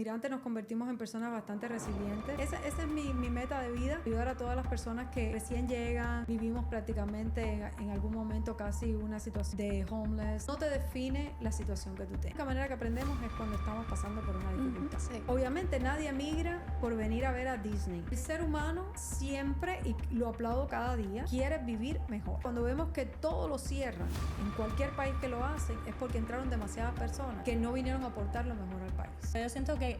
inmigrantes nos convertimos en personas bastante resilientes. Esa es mi meta de vida, ayudar a todas las personas que recién llegan, vivimos prácticamente en algún momento casi una situación de homeless. No te define la situación que tú tengas. La única manera que aprendemos es cuando estamos pasando por una dificultad. Sí. Obviamente nadie emigra por venir a ver a Disney. El ser humano siempre, y lo aplaudo cada día, quiere vivir mejor. Cuando vemos que todo lo cierran en cualquier país que lo hacen, es porque entraron demasiadas personas que no vinieron a aportar lo mejor al país. Yo siento que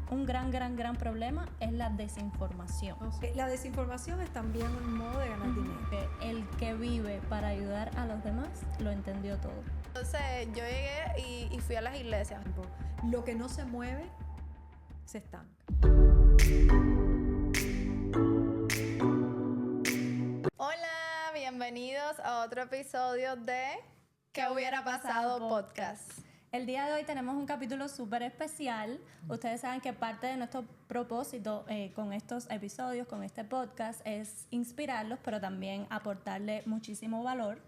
un gran problema es la desinformación. La desinformación es también un modo de ganar dinero. El que vive para ayudar a los demás lo entendió todo. Entonces yo llegué y fui a las iglesias. Lo que no se mueve se estanca. Hola, bienvenidos a otro episodio de ¿Qué hubiera pasado podcast? El día de hoy tenemos un capítulo súper especial. Ustedes saben que parte de nuestro propósito con estos episodios, con este podcast, es inspirarlos, pero también aportarle muchísimo valor.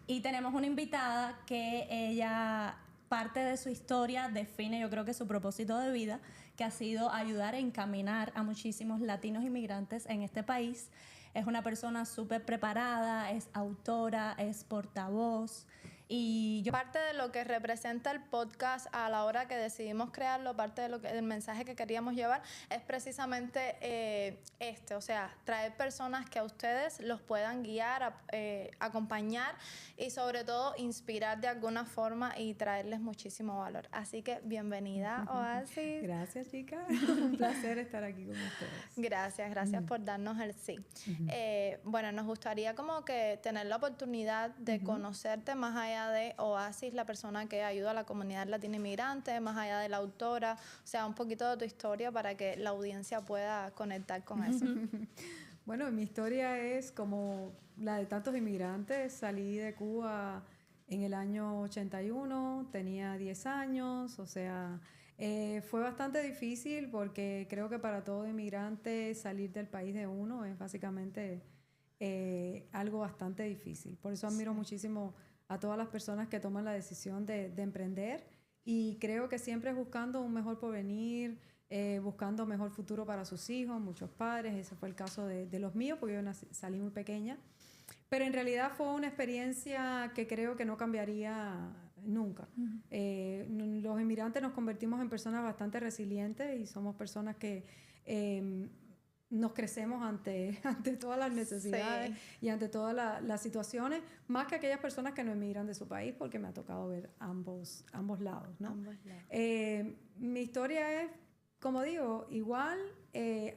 Y tenemos una invitada que ella, parte de su historia, define yo creo que su propósito de vida, que ha sido ayudar a encaminar a muchísimos latinos inmigrantes en este país. Es una persona súper preparada, es autora, es portavoz. Y parte de lo que representa el podcast a la hora que decidimos crearlo, parte de el mensaje que queríamos llevar es precisamente o sea, traer personas que a ustedes los puedan guiar, acompañar y sobre todo inspirar de alguna forma y traerles muchísimo valor. Así que bienvenida, Oasis. Gracias, chicas. Un placer estar aquí con ustedes. Gracias por darnos el sí. Bueno, nos gustaría como que tener la oportunidad de conocerte más allá de Oasis, la persona que ayuda a la comunidad latina inmigrante, más allá de la autora, o sea, un poquito de tu historia para que la audiencia pueda conectar con eso. Bueno, mi historia es como la de tantos inmigrantes. Salí de Cuba en el año 81, tenía 10 años, o sea, fue bastante difícil porque creo que para todo inmigrante salir del país de uno es básicamente algo bastante difícil. Por eso admiro muchísimo a todas las personas que toman la decisión de emprender, y creo que siempre es buscando un mejor porvenir, buscando un mejor futuro para sus hijos, muchos padres. Ese fue el caso de los míos, porque yo salí muy pequeña, pero en realidad fue una experiencia que creo que no cambiaría nunca. Los inmigrantes nos convertimos en personas bastante resilientes y somos personas que nos crecemos ante todas las necesidades y ante todas las situaciones, más que aquellas personas que no emigran de su país, porque me ha tocado ver ambos lados, ¿no? Ambos lados. Mi historia es, como digo, igual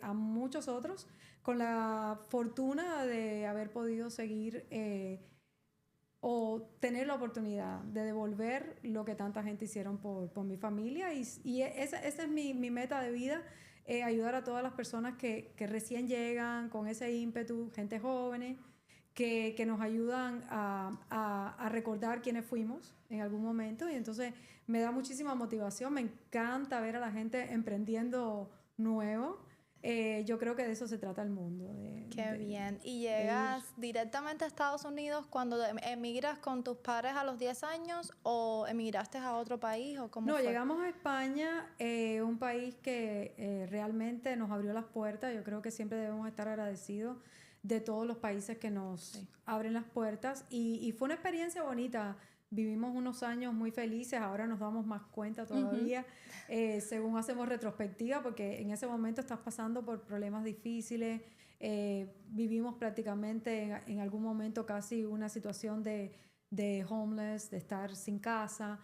a muchos otros, con la fortuna de haber podido seguir o tener la oportunidad de devolver lo que tanta gente hicieron por mi familia, y esa es mi meta de vida. Ayudar a todas las personas que recién llegan con ese ímpetu, gente jóvenes, que nos ayudan a recordar quiénes fuimos en algún momento, y entonces me da muchísima motivación. Me encanta ver a la gente emprendiendo nuevo. Yo creo que de eso se trata el mundo. Qué bien. ¿Y llegas directamente a Estados Unidos cuando emigras con tus padres a los 10 años o emigraste a otro país? ¿O cómo fue? Llegamos a España, un país que realmente nos abrió las puertas. Yo creo que siempre debemos estar agradecidos de todos los países que nos abren las puertas. Y fue una experiencia bonita. Vivimos unos años muy felices, ahora nos damos más cuenta todavía, según hacemos retrospectiva, porque en ese momento estás pasando por problemas difíciles. Vivimos prácticamente en algún momento casi una situación de homeless, de estar sin casa,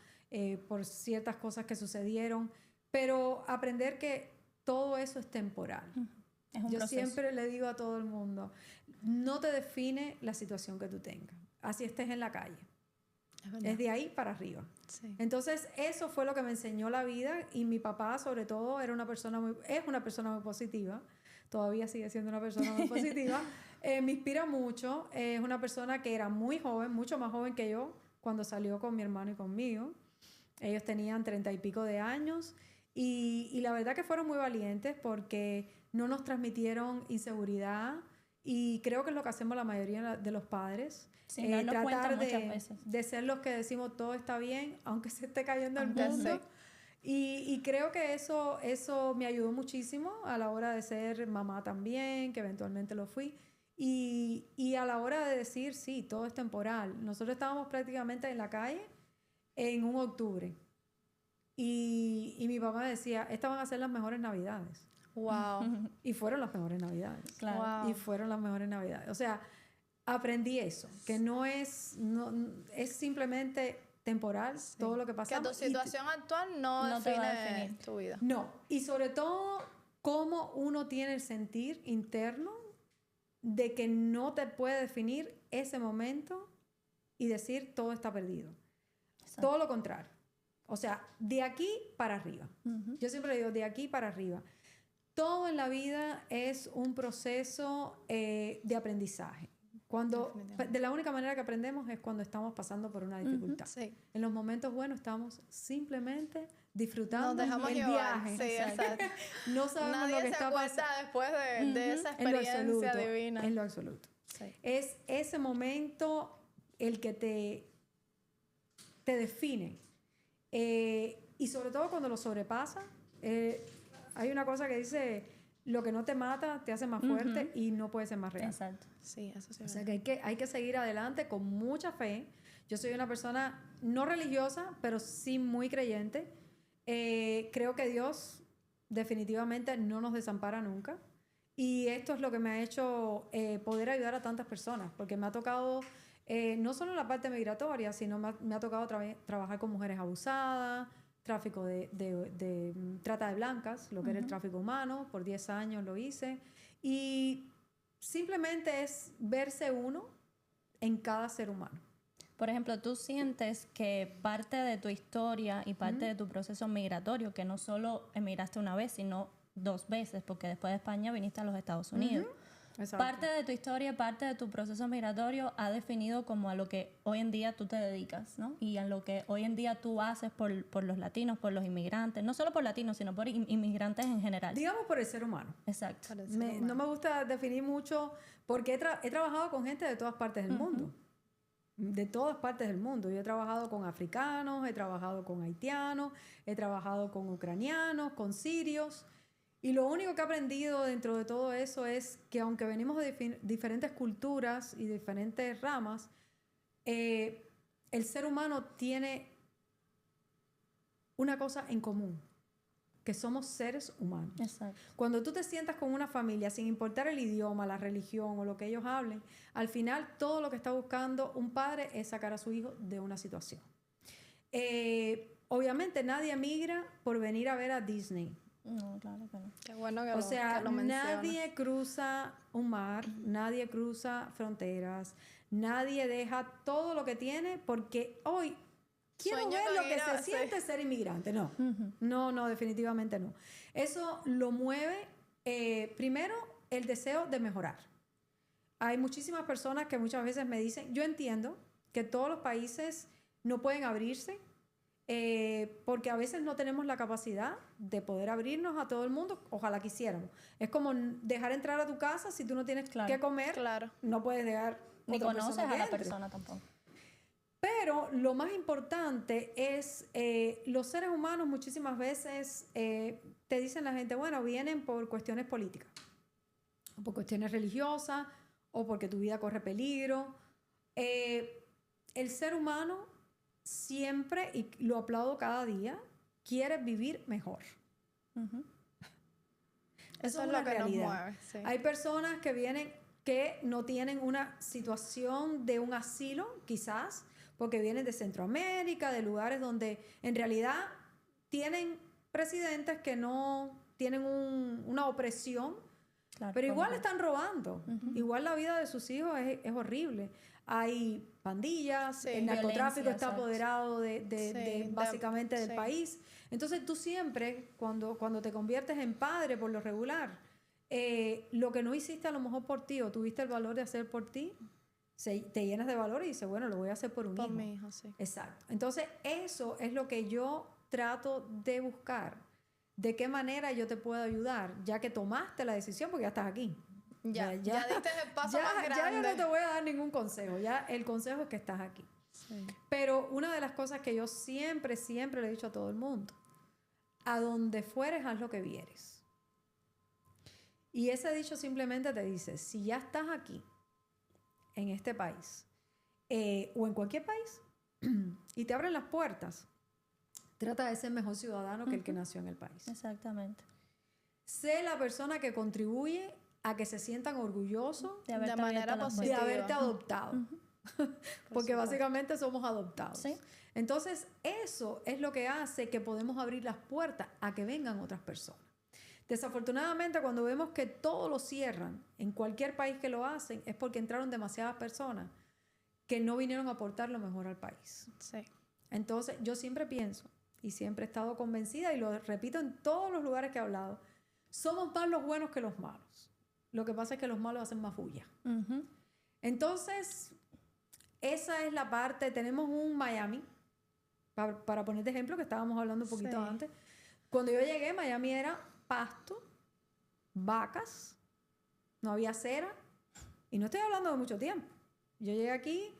por ciertas cosas que sucedieron, pero aprender que todo eso es temporal. Es un Yo proceso. siempre le digo a todo el mundo, no te define la situación que tú tengas, así estés en la calle. Es de ahí para arriba. Sí. Entonces, eso fue lo que me enseñó la vida, y mi papá, sobre todo, es una persona muy positiva. Todavía sigue siendo una persona muy positiva. Me inspira mucho. Es una persona que era muy joven, mucho más joven que yo, cuando salió con mi hermano y conmigo. Ellos tenían 30 y pico de años, y la verdad que fueron muy valientes porque no nos transmitieron inseguridad. Y creo que es lo que hacemos la mayoría de los padres. Sí, no nos cuentan muchas veces. De ser los que decimos todo está bien, aunque se esté cayendo el mundo. Y creo que eso me ayudó muchísimo a la hora de ser mamá también, que eventualmente lo fui. Y a la hora de decir, sí, todo es temporal. Nosotros estábamos prácticamente en la calle en un octubre. Y mi papá me decía, estas van a ser las mejores Navidades. Wow. Y fueron las mejores Navidades. Claro. Wow. Y fueron las mejores Navidades. O sea, aprendí eso, que no es simplemente temporal todo lo que Que pasamos. tu situación actual no te va a define definir. tu vida. No, y sobre todo cómo uno tiene el sentir interno de que no te puede definir ese momento y decir todo está perdido. Exacto. Todo lo contrario. O sea, de aquí para arriba. Ujú. Yo siempre digo, de aquí para arriba. Todo en la vida es un proceso de aprendizaje. De la única manera que aprendemos es cuando estamos pasando por una dificultad. Sí. En los momentos buenos estamos simplemente Nos disfrutando dejamos el llevar. viaje. Sí, exacto. No sabemos Nadie lo que se está acuerda pasando. después de esa En lo experiencia absoluto. divina. En lo absoluto. Sí. Es ese momento el que te define. Y sobre todo cuando lo sobrepasa. Hay una cosa que dice, lo que no te mata te hace más fuerte y no puede ser más real. Exacto. Sí, eso sí. O sea que hay que seguir adelante con mucha fe. Yo soy una persona no religiosa, pero sí muy creyente. Creo que Dios definitivamente no nos desampara nunca. Y esto es lo que me ha hecho poder ayudar a tantas personas, porque me ha tocado, no solo en la parte migratoria, sino me ha tocado trabajar con mujeres abusadas, tráfico de trata de blancas, lo que era el tráfico humano, por 10 años lo hice. Y simplemente es verse uno en cada ser humano. Por ejemplo, tú sientes que parte de tu historia y parte de tu proceso migratorio, que no solo emigraste una vez, sino 2 veces, porque después de España viniste a los Estados Unidos. Exacto. Parte de tu historia, parte de tu proceso migratorio ha definido como a lo que hoy en día tú te dedicas, ¿no? Y a lo que hoy en día tú haces por los latinos, por los inmigrantes, no solo por latinos, sino por inmigrantes en general. Digamos por el ser humano. Exacto. No me gusta definir mucho porque he trabajado con gente de todas partes del mundo. De todas partes del mundo. Yo he trabajado con africanos, he trabajado con haitianos, he trabajado con ucranianos, con sirios. Y lo único que he aprendido dentro de todo eso es que aunque venimos de diferentes culturas y diferentes ramas, el ser humano tiene una cosa en común, que somos seres humanos. Exacto. Cuando tú te sientas con una familia, sin importar el idioma, la religión o lo que ellos hablen, al final todo lo que está buscando un padre es sacar a su hijo de una situación. Obviamente nadie migra por venir a ver a Disney. No, claro que no. Qué bueno que O sea, que lo mencionas. nadie cruza un mar, nadie cruza fronteras, nadie deja todo lo que tiene porque hoy quiero Sueño ver con lo que ir a- se sí. siente ser inmigrante. No, no, definitivamente no. Eso lo mueve, primero, el deseo de mejorar. Hay muchísimas personas que muchas veces me dicen, yo entiendo que todos los países no pueden abrirse, porque a veces no tenemos la capacidad de poder abrirnos a todo el mundo. Ojalá quisiéramos. Es como dejar entrar a tu casa si tú no tienes Claro. que comer, Claro. no puedes dejar Ni otra conoces persona a que la entre. persona tampoco. Pero lo más importante es, los seres humanos muchísimas veces te dicen la gente, bueno, vienen por cuestiones políticas, o por cuestiones religiosas, o porque tu vida corre peligro. El ser humano siempre, y lo aplaudo cada día, quiere vivir mejor. Eso es una lo que nos realidad. mueve. Sí. Hay personas que vienen que no tienen una situación de un asilo, quizás, porque vienen de Centroamérica, de lugares donde en realidad tienen presidentes que no tienen una opresión, Claro, pero igual comprendo. están robando. Igual la vida de sus hijos es horrible. Hay pandillas, Sí, el narcotráfico violencia, está exacto. apoderado básicamente del sí. país. Entonces tú siempre, cuando te conviertes en padre por lo regular, lo que no hiciste a lo mejor por ti o tuviste el valor de hacer por ti, te llenas de valor y dices, bueno, lo voy a hacer por un Por hijo. mi hijo, sí. Exacto. Entonces eso es lo que yo trato de buscar. ¿De qué manera yo te puedo ayudar? Ya que tomaste la decisión, porque ya estás aquí. Ya diste el paso ya, más ya grande. yo no te voy a dar ningún consejo. Ya el consejo es que estás aquí. Sí. Pero una de las cosas que yo siempre le he dicho a todo el mundo, a donde fueres, haz lo que vieres. Y ese dicho simplemente te dice, si ya estás aquí, en este país, o en cualquier país, y te abren las puertas, trata de ser mejor ciudadano que el que nació en el país. Exactamente. Sé la persona que contribuye a que se sientan orgullosos De haberte De manera abierto las de positiva. haberte adoptado. Porque supuesto. básicamente somos adoptados. Sí. Entonces, eso es lo que hace que podemos abrir las puertas a que vengan otras personas. Desafortunadamente, cuando vemos que todo lo cierran en cualquier país que lo hacen, es porque entraron demasiadas personas que no vinieron a aportar lo mejor al país. Sí. Entonces, yo siempre pienso y siempre he estado convencida y lo repito en todos los lugares que he hablado, somos más los buenos que los malos. Lo que pasa es que los malos hacen más bulla. Ujú. Entonces, esa es la parte. Tenemos un Miami, para poner de ejemplo, que estábamos hablando un poquito Sí. antes. Cuando yo llegué, Miami era pasto, vacas, no había acera, y no estoy hablando de mucho tiempo. Yo llegué aquí,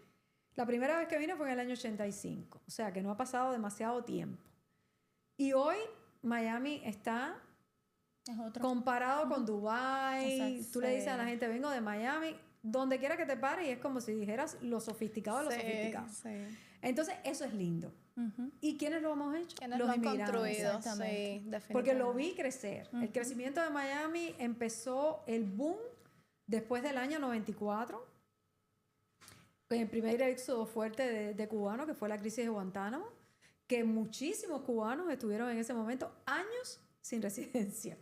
la primera vez que vine fue en el año 85, o sea que no ha pasado demasiado tiempo. Y hoy Miami está Es otro. comparado con Dubái. Exacto. Tú le dices a la Sí. gente, vengo de Miami, donde quiera que te pare, y es como si dijeras lo sofisticado de lo Sí, sofisticado. sí. Entonces, eso es lindo. Ujú. ¿Y quiénes lo hemos hecho? ¿Quiénes Los lo han inmigrantes. construido? Exactamente. Sí, definitivamente. Porque lo vi crecer. El crecimiento de Miami empezó el boom después del año 94, con el primer éxodo fuerte de cubanos, que fue la crisis de Guantánamo, que muchísimos cubanos estuvieron en ese momento años sin residencia.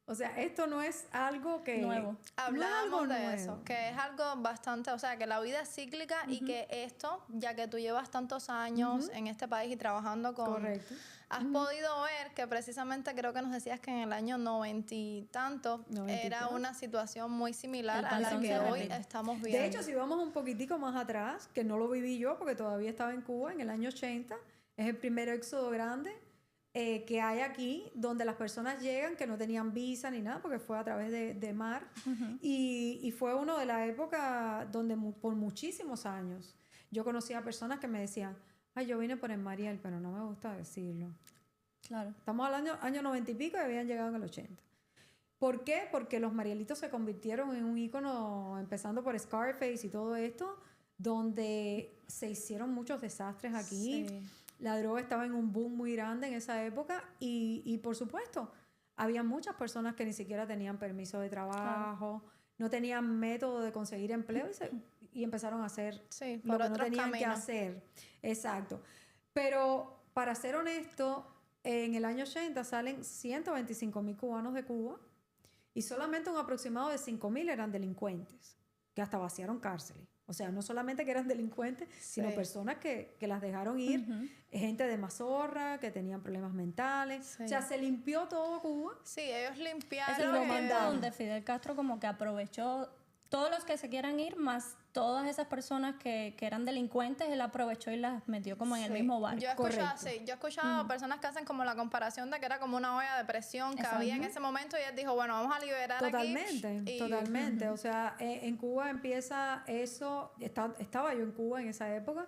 O sea, esto no es algo que... Nuevo. no es Hablábamos algo de nuevo. eso, que es algo bastante, o sea, que la vida es cíclica y que esto, ya que tú llevas tantos años en este país y trabajando con... Correcto. Has podido ver que precisamente creo que nos decías que en el año 90 y tanto 94. era una situación muy similar El a la patrón que se hoy repite. estamos viendo. De hecho, si vamos un poquitico más atrás, que no lo viví yo porque todavía estaba en Cuba en el año 80, es el primer éxodo grande que hay aquí, donde las personas llegan que no tenían visa ni nada, porque fue a través de mar. Y fue uno de la época donde por muchísimos años yo conocía a personas que me decían, ay, yo vine por el Mariel, pero no me gusta decirlo. Claro. Estamos al año 90 y pico y habían llegado en el 80. ¿Por qué? Porque los Marielitos se convirtieron en un ícono, empezando por Scarface y todo esto, donde se hicieron muchos desastres aquí. Sí. La droga estaba en un boom muy grande en esa época y por supuesto, había muchas personas que ni siquiera tenían permiso de trabajo, no tenían método de conseguir empleo y empezaron a hacer Sí, lo por que no otros tenían que caminos. hacer. Exacto. Pero para ser honesto, en el año 80 salen 125,000 cubanos de Cuba y solamente un aproximado de 5,000 eran delincuentes, que hasta vaciaron cárceles. O sea, no solamente que eran delincuentes, sino Sí. personas que las dejaron ir, gente de mazorra, que tenían problemas mentales. Sí. O sea, se limpió todo Cuba. Sí, ellos limpiaron. Ese fue lo el momento mandaron. donde Fidel Castro como que aprovechó todos los que se quieran ir, más todas esas personas que eran delincuentes, él aprovechó y las metió como en el Sí. mismo barco. Yo he escuchado, Correcto. sí, yo he escuchado personas que hacen como la comparación de que era como una olla de presión que Exacto. había en ese momento y él dijo, bueno, vamos a liberar Totalmente, aquí. Y- totalmente. O sea, en Cuba empieza eso. Estaba yo en Cuba en esa época.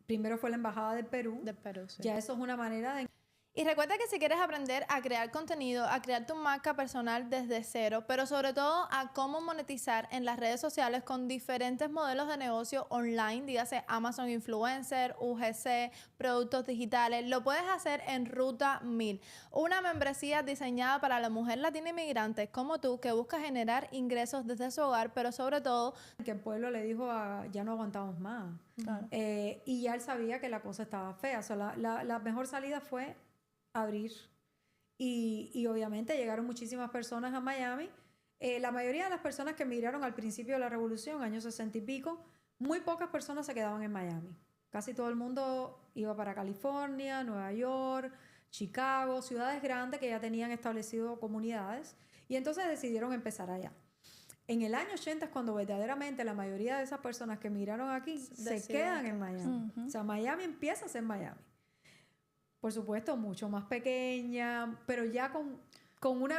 Primero fue la Embajada del Perú. De Perú, sí. Ya eso es una manera de... Y recuerda que si quieres aprender a crear contenido, a crear tu marca personal desde cero, pero sobre todo a cómo monetizar en las redes sociales con diferentes modelos de negocio online, dígase Amazon Influencer, UGC, productos digitales, lo puedes hacer en Ruta 1000, una membresía diseñada para la mujer latina inmigrante como tú que busca generar ingresos desde su hogar, pero sobre todo Que el pueblo le dijo, ya no aguantamos más. Claro. Y ya él sabía que la cosa estaba fea. O sea, la mejor salida fue abrir. Y obviamente llegaron muchísimas personas a Miami. La mayoría de las personas que emigraron al principio de la revolución, años 60 y pico, muy pocas personas se quedaban en Miami. Casi todo el mundo iba para California, Nueva York, Chicago, ciudades grandes que ya tenían establecido comunidades. Y entonces decidieron empezar allá. En el año 80 es cuando verdaderamente la mayoría de esas personas que emigraron aquí se Deciden quedan en Miami. Ujú. O sea, Miami empieza a ser Miami. Por supuesto, mucho más pequeña, pero ya con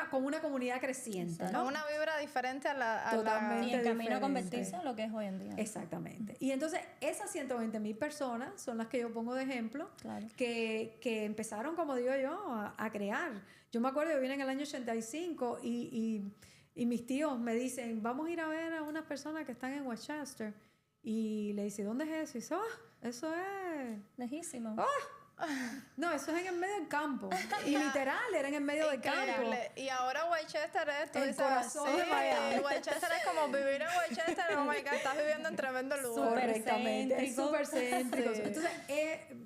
con una comunidad creciente, Exacto. ¿no? Una vibra diferente Totalmente. Y en camino a diferente. convertirse en lo que es hoy en día. Exactamente. Y entonces esas 120,000 personas son las que yo pongo de ejemplo, Claro. que empezaron, como digo yo, a crear. Yo me acuerdo, yo vine en el año 85 y mis tíos me dicen, vamos a ir a ver a unas personas que están en Westchester. Y le dice, ¿dónde es eso? Y dice, eso es... Lejísimo. No, eso es en el medio del campo. Y literal, era en el medio del campo. Increíble. Y ahora Westchester es, tú El dices, corazón sí, de Miami. Westchester es como vivir en Westchester, oh my God, estás viviendo en tremendo lugar. Súper Correctamente, es céntrico. súper céntrico. Sí. Entonces,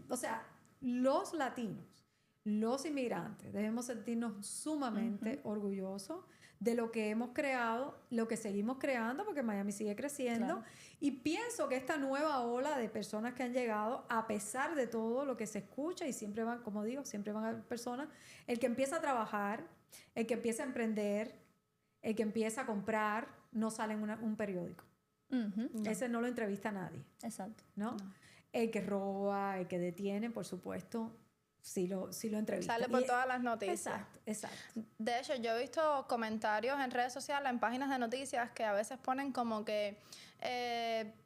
o sea, los latinos, los inmigrantes, debemos sentirnos sumamente orgullosos de lo que hemos creado, lo que seguimos creando, porque Miami sigue creciendo. Claro. Y pienso que esta nueva ola de personas que han llegado, a pesar de todo lo que se escucha, y siempre van, como digo, siempre van a haber personas, el que empieza a trabajar, el que empieza a emprender, el que empieza a comprar, no sale en un periódico. Ujú. Ese no lo entrevista a nadie, Exacto. ¿no? El que roba, el que detiene, por supuesto, sí lo entrevista. Sale por Y- todas las noticias. Exacto, exacto. De hecho, yo he visto comentarios en redes sociales, en páginas de noticias, que a veces ponen como que,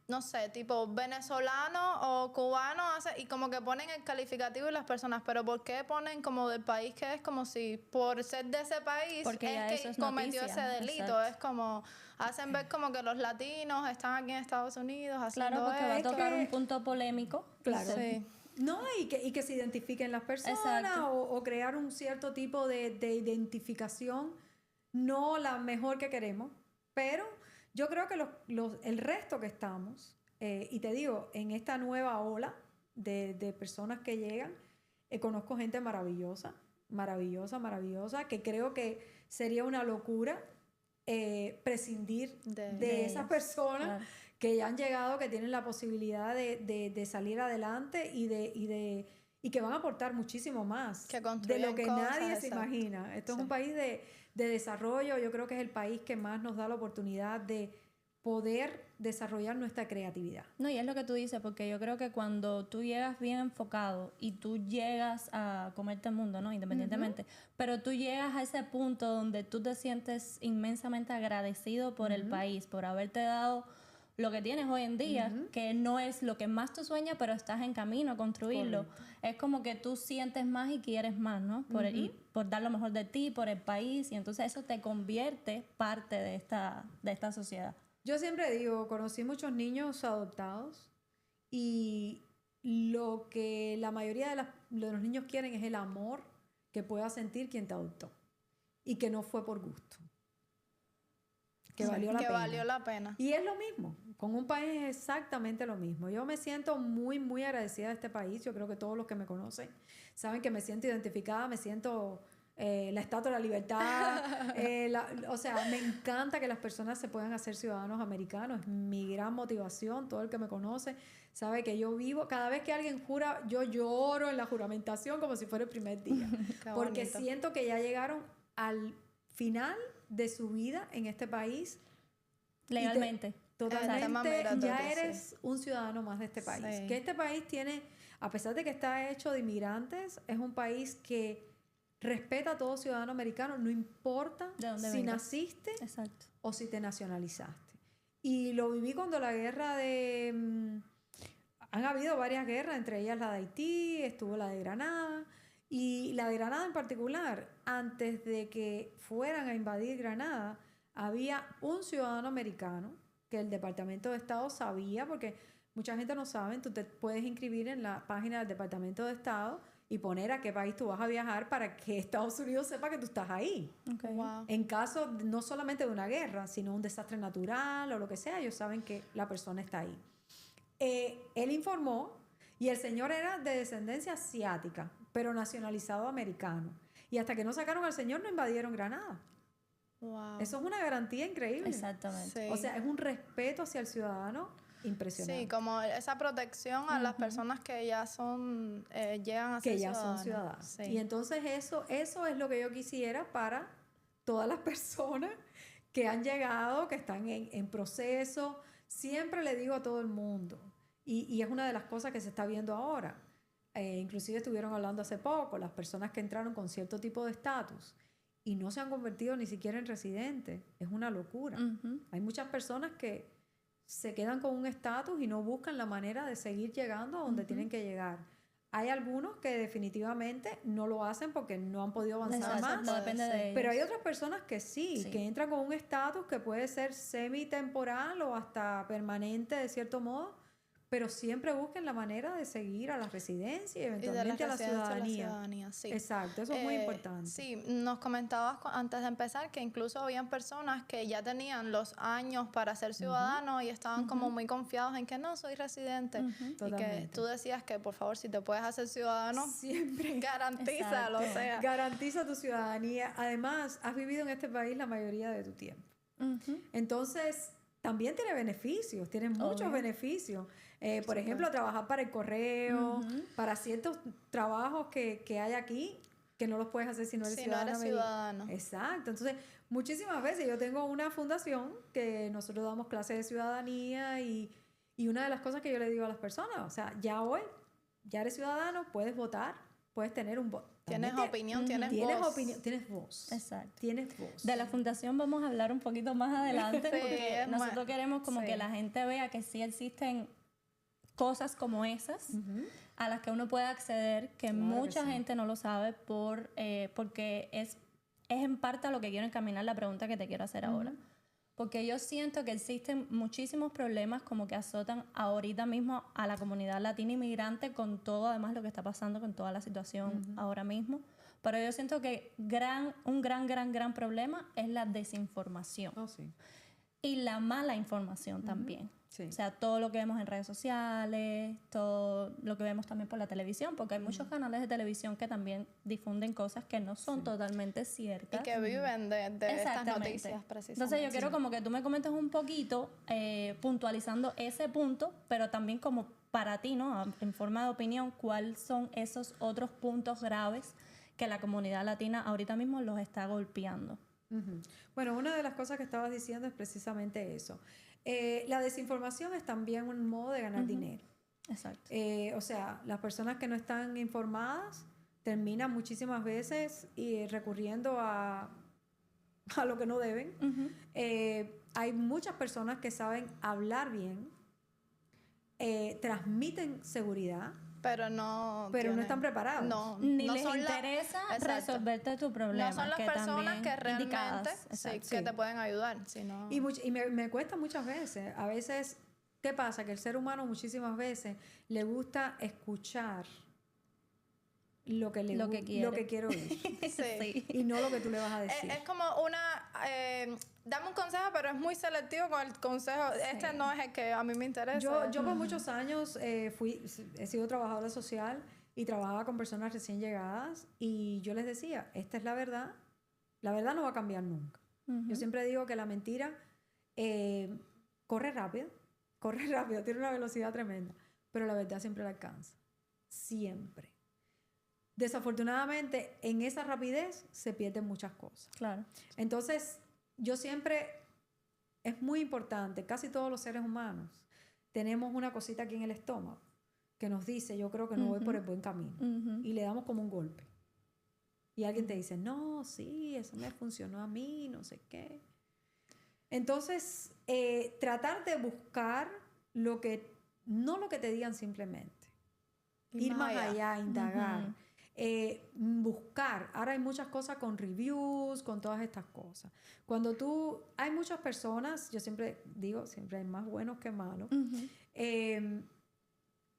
no sé, tipo venezolano o cubano, y como que ponen el calificativo y las personas, pero ¿por qué ponen como del país que es como si por ser de ese país Porque ya es eso que es cometió noticia, ese delito? exacto. Es como, hacen ver como que los latinos están aquí en Estados Unidos haciendo Claro, porque va a esto. tocar un punto polémico. Claro. Sí. No, y que se identifiquen las personas Exacto. o crear un cierto tipo de identificación, no la mejor que queremos, pero yo creo que el resto que estamos, y te digo, en esta nueva ola de personas que llegan, conozco gente maravillosa, maravillosa, maravillosa, que creo que sería una locura prescindir De de esas ellas, personas claro. que ya han llegado, que tienen la posibilidad de salir adelante y que van a aportar muchísimo más Que de lo construyen que cosas, nadie se exacto. imagina. Esto Sí. es un país de desarrollo. Yo creo que es el país que más nos da la oportunidad de poder desarrollar nuestra creatividad. No, y es lo que tú dices, porque yo creo que cuando tú llegas bien enfocado y tú llegas a comerte el mundo, ¿no? Independientemente, pero tú llegas a ese punto donde tú te sientes inmensamente agradecido por el país, por haberte dado lo que tienes hoy en día, que no es lo que más tú sueñas, pero estás en camino a construirlo. Es como que tú sientes más y quieres más, ¿no? Y por dar lo mejor de ti, por el país, y entonces eso te convierte parte de esta sociedad. Yo siempre digo, conocí muchos niños adoptados y lo que la mayoría de los niños quieren es el amor que pueda sentir quien te adoptó y que no fue por gusto, que valió la Que pena. valió la pena. Y es lo mismo, con un país es exactamente lo mismo. Yo me siento muy, muy agradecida de este país. Yo creo que todos los que me conocen saben que me siento identificada, me siento la Estatua de la Libertad. O sea, me encanta que las personas se puedan hacer ciudadanos americanos. Es mi gran motivación. Todo el que me conoce sabe que yo vivo. Cada vez que alguien jura, yo lloro en la juramentación como si fuera el primer día. Qué Porque bonito. siento que ya llegaron al final de su vida en este país. Legalmente. Totalmente, tema migratorio, ya sí. eres un ciudadano más de este país. Sí. Que este país tiene, a pesar de que está hecho de inmigrantes, es un país que respeta a todo ciudadano americano, no importa De dónde si vengas. naciste Exacto. o si te nacionalizaste. Y lo viví cuando la guerra han habido varias guerras, entre ellas la de Haití, estuvo la de Granada. Y la de Granada en particular, antes de que fueran a invadir Granada, había un ciudadano americano que el Departamento de Estado sabía, porque mucha gente no sabe, tú te puedes inscribir en la página del Departamento de Estado y poner a qué país tú vas a viajar para que Estados Unidos sepa que tú estás ahí. Okay. Wow. En caso no solamente de una guerra, sino un desastre natural o lo que sea, ellos saben que la persona está ahí. Él informó, y el señor era de descendencia asiática, pero nacionalizado americano. Y hasta que no sacaron al señor, no invadieron Granada. Wow. Eso es una garantía increíble. Exactamente. Sí. O sea, es un respeto hacia el ciudadano impresionante. Sí, como esa protección a las personas que ya son, llegan a ser Que ya son ciudadanos. ciudadanos. Sí. Y entonces eso es lo que yo quisiera para todas las personas que han llegado, que están en proceso. Siempre le digo a todo el mundo, y es una de las cosas que se está viendo ahora, inclusive estuvieron hablando hace poco, las personas que entraron con cierto tipo de estatus y no se han convertido ni siquiera en residentes. Es una locura. Hay muchas personas que se quedan con un estatus y no buscan la manera de seguir llegando a donde tienen que llegar. Hay algunos que definitivamente no lo hacen porque no han podido avanzar más. No depende de ellos. Pero hay otras personas que sí, que entran con un estatus que puede ser semi-temporal o hasta permanente de cierto modo, pero siempre busquen la manera de seguir a la residencia y eventualmente a la ciudadanía. Sí. Exacto, eso es muy importante. Sí, nos comentabas antes de empezar que incluso habían personas que ya tenían los años para ser ciudadanos y estaban como muy confiados en que no, soy residente. Y que tú decías que por favor, si te puedes hacer ciudadano, siempre garantízalo. O sea. Garantiza tu ciudadanía. Además, has vivido en este país la mayoría de tu tiempo. Entonces, también tiene beneficios, tiene muchos beneficios. Por ejemplo, trabajar para el correo, para ciertos trabajos que hay aquí, que no los puedes hacer si no eres ciudadano. Exacto. Entonces, muchísimas veces yo tengo una fundación que nosotros damos clases de ciudadanía y una de las cosas que yo le digo a las personas, o sea, ya hoy, ya eres ciudadano, puedes votar, puedes tener un voto. Tienes opinión, tienes voz. Tienes voz. Exacto. Tienes voz. De la fundación vamos a hablar un poquito más adelante porque nosotros queremos como que la gente vea que sí existen cosas como esas a las que uno puede acceder, que mucha gente no lo sabe porque es en parte a lo que quiero encaminar la pregunta que te quiero hacer ahora. Porque yo siento que existen muchísimos problemas como que azotan ahorita mismo a la comunidad latina inmigrante con todo además lo que está pasando con toda la situación ahora mismo. Pero yo siento que un gran problema es la desinformación. Y la mala información también. O sea, todo lo que vemos en redes sociales, todo lo que vemos también por la televisión, porque hay muchos canales de televisión que también difunden cosas que no son totalmente ciertas. Y que viven de estas noticias, precisamente. Entonces yo quiero como que tú me comentes un poquito, puntualizando ese punto, pero también como para ti, ¿no? En forma de opinión, ¿cuáles son esos otros puntos graves que la comunidad latina ahorita mismo los está golpeando? Bueno, una de las cosas que estabas diciendo es precisamente eso. La desinformación es también un modo de ganar dinero. Exacto. O sea, las personas que no están informadas terminan muchísimas veces recurriendo a lo que no deben. Hay muchas personas que saben hablar bien, transmiten seguridad, pero no están preparados. Ni les interesa resolverte tu problema. No son las personas que realmente que te pueden ayudar. Sino... Y me cuesta muchas veces. A veces, ¿qué pasa? Que el ser humano muchísimas veces le gusta escuchar lo que quiere oír. Y no lo que tú le vas a decir. Es como dame un consejo, pero es muy selectivo con el consejo. Este no es el que a mí me interesa. Yo por muchos años he sido trabajadora social y trabajaba con personas recién llegadas y yo les decía, esta es la verdad no va a cambiar nunca. Yo siempre digo que la mentira corre rápido, tiene una velocidad tremenda, pero la verdad siempre la alcanza. Siempre. Desafortunadamente, en esa rapidez se pierden muchas cosas. Claro. Entonces, yo siempre, es muy importante, casi todos los seres humanos tenemos una cosita aquí en el estómago que nos dice, yo creo que no voy por el buen camino. Y le damos como un golpe. Y alguien te dice, no, sí, eso me funcionó a mí, no sé qué. Entonces, tratar de buscar no lo que te digan simplemente. Ir más allá, indagar. Buscar. Ahora hay muchas cosas con reviews, con todas estas cosas. Hay muchas personas, yo siempre digo, siempre hay más buenos que malos.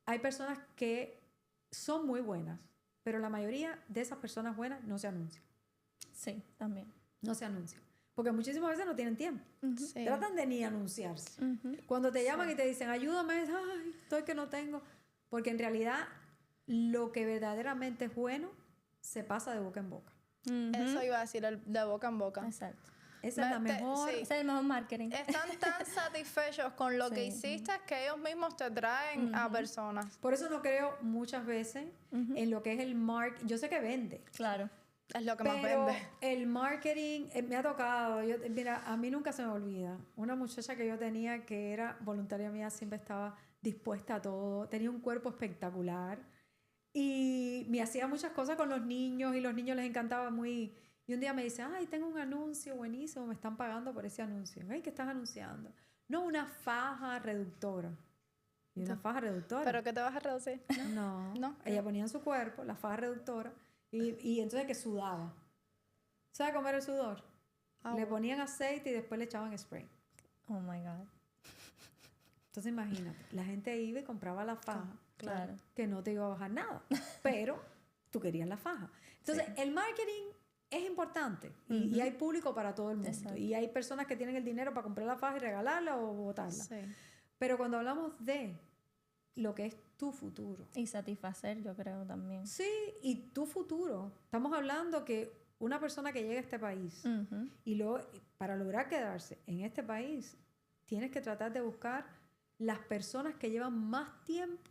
Hay personas que son muy buenas, pero la mayoría de esas personas buenas no se anuncian. Sí, también. No se anuncian. Porque muchísimas veces no tienen tiempo. Sí. Tratan de ni anunciarse. Cuando te llaman y te dicen, ayúdame, ay, estoy que no tengo. Porque en realidad, lo que verdaderamente es bueno se pasa de boca en boca. Eso iba a decir, de boca en boca. Exacto. Esa es la mejor. Ese es el mejor marketing. Están tan satisfechos con lo que hiciste que ellos mismos te traen a personas. Por eso no creo muchas veces en lo que es el marketing. Yo sé que vende. Claro. Es lo que más pero vende. el marketing me ha tocado. Mira, a mí nunca se me olvida. Una muchacha que yo tenía que era voluntaria mía, siempre estaba dispuesta a todo. Tenía un cuerpo espectacular. Y me hacía muchas cosas con los niños y los niños les encantaba muy... Y un día me dice, ay, tengo un anuncio buenísimo, me están pagando por ese anuncio. Ay, ¿qué estás anunciando? No, una faja reductora. Y una faja reductora. ¿Pero qué te vas a reducir? No. ¿No? Ella ponía en su cuerpo la faja reductora y entonces que sudaba. ¿Sabe cómo era el sudor? Le ponían aceite y después le echaban spray. Oh my God. Entonces imagínate, la gente iba y compraba la faja. Claro. Que no te iba a bajar nada, pero tú querías la faja. Entonces, el marketing es importante y hay público para todo el mundo. Exacto. Y hay personas que tienen el dinero para comprar la faja y regalarla o botarla. Sí. Pero cuando hablamos de lo que es tu futuro. Y satisfacer, yo creo, también. Sí, y tu futuro. Estamos hablando que una persona que llega a este país y para lograr quedarse en este país, tienes que tratar de buscar las personas que llevan más tiempo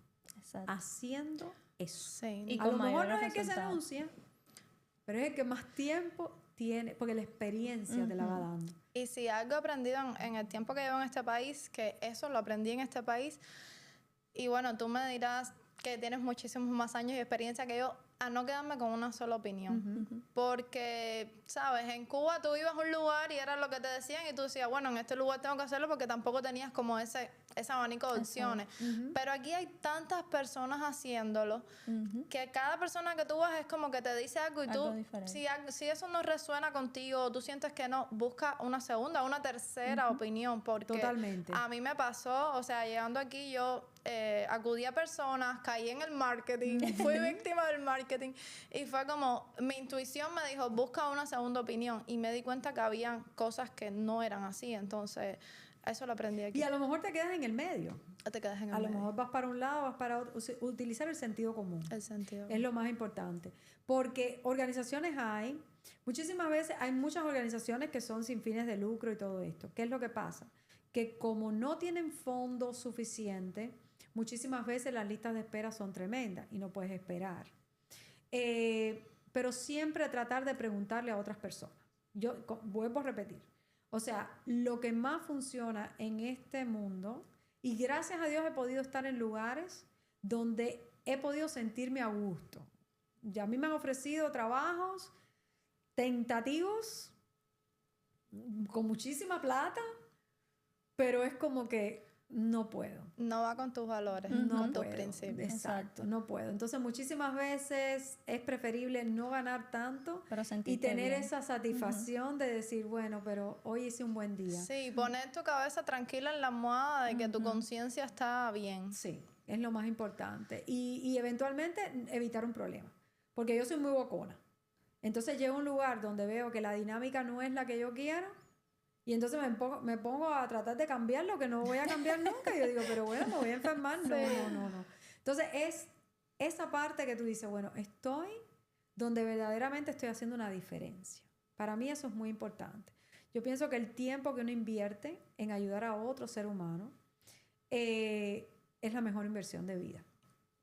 haciendo eso. Sí. Y A con lo mejor no mayores es el que se resultados. anuncia, pero es el que más tiempo tiene, porque la experiencia te la va dando. Y si algo he aprendido en el tiempo que llevo en este país, que eso lo aprendí en este país, y bueno, tú me dirás que tienes muchísimos más años de experiencia que yo, a no quedarme con una sola opinión. Porque, ¿sabes? En Cuba tú ibas a un lugar y era lo que te decían y tú decías, bueno, en este lugar tengo que hacerlo porque tampoco tenías como ese abanico de opciones. Pero aquí hay tantas personas haciéndolo que cada persona que tú vas es como que te dice algo y Algo tú, diferente. si eso no resuena contigo, tú sientes que no, busca una segunda, una tercera opinión. Porque Totalmente. a mí me pasó, o sea, llegando aquí yo acudí a personas, caí en el marketing, fui víctima del marketing y fue como, mi intuición me dijo, busca una segunda opinión y me di cuenta que habían cosas que no eran así, entonces eso lo aprendí aquí. Y a lo mejor te quedas en el medio. Te quedas en el A lo medio. mejor vas para un lado, vas para otro. Utilizar el sentido común. El sentido. Es lo más importante. Porque organizaciones hay, muchísimas veces hay muchas organizaciones que son sin fines de lucro y todo esto. ¿Qué es lo que pasa? Que como no tienen fondos suficientes, muchísimas veces las listas de espera son tremendas y no puedes esperar. Pero siempre tratar de preguntarle a otras personas. Yo vuelvo a repetir. O sea, lo que más funciona en este mundo, y gracias a Dios he podido estar en lugares donde he podido sentirme a gusto. Ya a mí me han ofrecido trabajos tentativos con muchísima plata, pero es como que no puedo. No va con tus valores, No con tus puedo. principios. Exacto, no puedo. Entonces, muchísimas veces es preferible no ganar tanto Pero y sentirte tener bien. esa satisfacción de decir, bueno, pero hoy hice un buen día. Sí, poner tu cabeza tranquila en la almohada de que tu conciencia está bien. Sí, es lo más importante. Y eventualmente evitar un problema. Porque yo soy muy bocona. Entonces llego a un lugar donde veo que la dinámica no es la que yo quiero y entonces me pongo a tratar de cambiar lo que no voy a cambiar nunca. Y yo digo, pero bueno, me voy a enfermar. No. Entonces es esa parte que tú dices, bueno, estoy donde verdaderamente estoy haciendo una diferencia. Para mí eso es muy importante. Yo pienso que el tiempo que uno invierte en ayudar a otro ser humano es la mejor inversión de vida.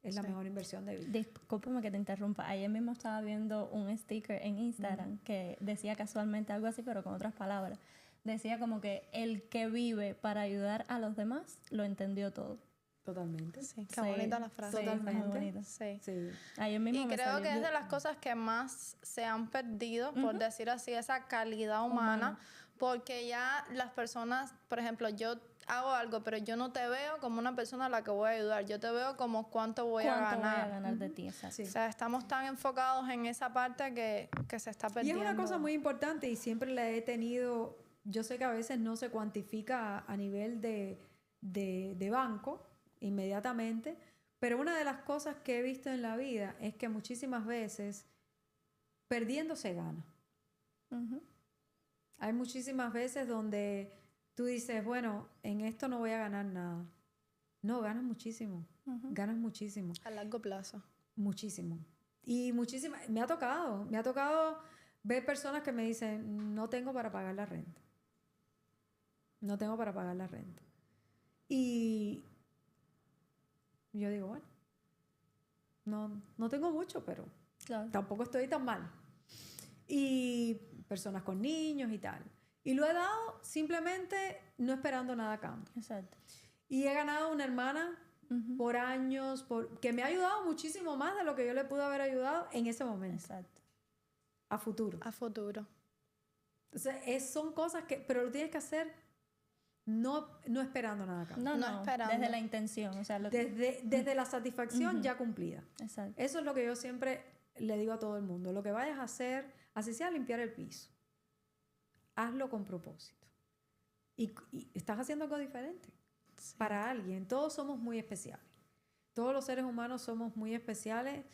Es la mejor inversión de vida. Discúlpame que te interrumpa. Ayer mismo estaba viendo un sticker en Instagram que decía casualmente algo así, pero con otras palabras. Decía como que el que vive para ayudar a los demás lo entendió todo. Totalmente. Sí, qué bonita la frase. Sí, Totalmente. muy bonita. Sí. Sí. Ayer mismo Y me creo salió. que es de las cosas que más se han perdido, por decir así, esa calidad humana, porque ya las personas, por ejemplo, yo hago algo, pero yo no te veo como una persona a la que voy a ayudar, yo te veo como cuánto voy a ¿Cuánto voy a ganar. ganar de ti? Exacto. Sí. O sea, estamos tan enfocados en esa parte que se está Y es perdiendo. una cosa muy importante y siempre la he tenido, yo sé que a veces no se cuantifica a nivel de banco inmediatamente, pero una de las cosas que he visto en la vida es que muchísimas veces perdiendo se gana. Hay muchísimas veces donde tú dices, bueno, en esto no voy a ganar nada. No, ganas muchísimo. Ganas muchísimo. A largo plazo. Muchísimo. Y muchísimas, me ha tocado ver personas que me dicen, no tengo para pagar la renta. No tengo para pagar la renta. Y yo digo, bueno, no tengo mucho, pero Claro. tampoco estoy tan mal. Y personas con niños y tal. Y lo he dado simplemente no esperando nada a cambio. Exacto. Y he ganado una hermana por años, que me ha ayudado muchísimo más de lo que yo le pude haber ayudado en ese momento. Exacto. a futuro. A futuro. Entonces, son cosas que, pero lo tienes que hacer no esperando nada a cambio. No, esperando. desde la intención. O sea, Desde la satisfacción ya cumplida. Exacto. Eso es lo que yo siempre le digo a todo el mundo. Lo que vayas a hacer, así sea limpiar el piso, hazlo con propósito. Y estás haciendo algo diferente para alguien. Todos somos muy especiales. Todos los seres humanos somos muy especiales.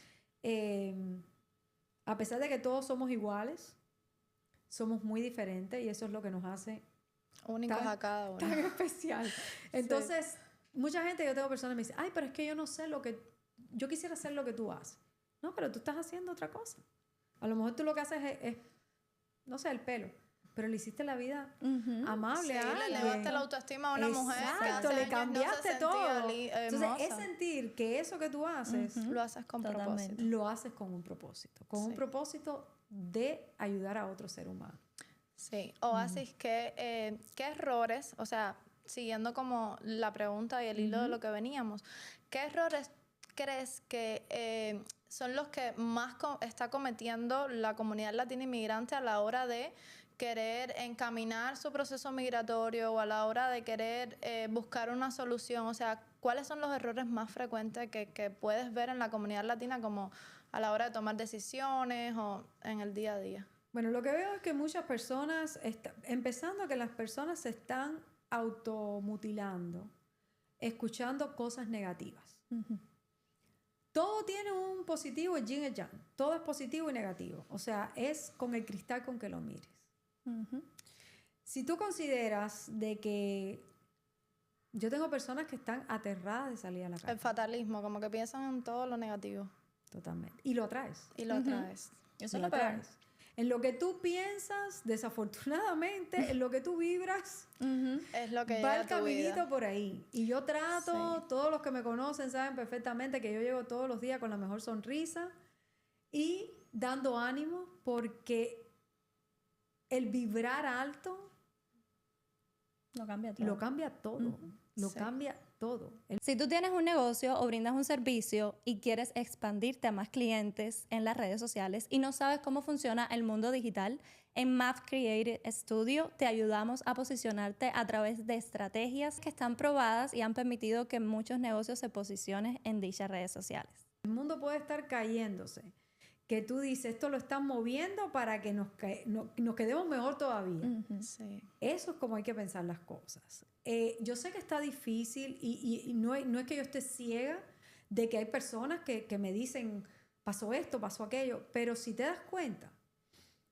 A pesar de que todos somos iguales, somos muy diferentes y eso es lo que nos hace Únicos a cada uno. tan especial. Entonces, mucha gente, yo tengo personas que me dicen, ay, pero es que yo no sé yo quisiera hacer lo que tú haces. No, pero tú estás haciendo otra cosa. A lo mejor tú lo que haces es no sé, el pelo, pero le hiciste la vida amable a alguien. Le elevaste la autoestima a una mujer. Exacto, le cambiaste todo. Entonces, hermosa. es sentir que eso que tú haces, Lo haces con propósito. lo haces con un propósito. Con un propósito de ayudar a otro ser humano. Sí. Oasis, ¿qué errores, o sea, siguiendo como la pregunta y el hilo de lo que veníamos, qué errores crees que son los que más está cometiendo la comunidad latina inmigrante a la hora de querer encaminar su proceso migratorio o a la hora de querer buscar una solución? O sea, ¿cuáles son los errores más frecuentes que puedes ver en la comunidad latina como a la hora de tomar decisiones o en el día a día? Bueno, lo que veo es que muchas personas, empezando que las personas se están automutilando, escuchando cosas negativas. Todo tiene un positivo, el yin y el yang. Todo es positivo y negativo. O sea, es con el cristal con que lo mires. Si tú consideras de que... Yo tengo personas que están aterradas de salir a la calle. El fatalismo, como que piensan en todo lo negativo. Totalmente. Y lo atraes. Y lo atraes. Eso Y lo lo atraes. En lo que tú piensas, desafortunadamente, en lo que tú vibras, Es lo que va llega el a tu caminito vida. por ahí. Y yo trato, todos los que me conocen saben perfectamente que yo llego todos los días con la mejor sonrisa y dando ánimo, porque el vibrar alto Lo cambia todo. lo cambia todo. Lo cambia todo. Si tú tienes un negocio o brindas un servicio y quieres expandirte a más clientes en las redes sociales y no sabes cómo funciona el mundo digital, en Math Creative Studio te ayudamos a posicionarte a través de estrategias que están probadas y han permitido que muchos negocios se posicionen en dichas redes sociales. El mundo puede estar cayéndose. Que tú dices, esto lo están moviendo para que nos quedemos mejor todavía. Sí. Eso es como hay que pensar las cosas. Yo sé que está difícil y no es que yo esté ciega de que hay personas que me dicen, pasó esto, pasó aquello, pero si te das cuenta,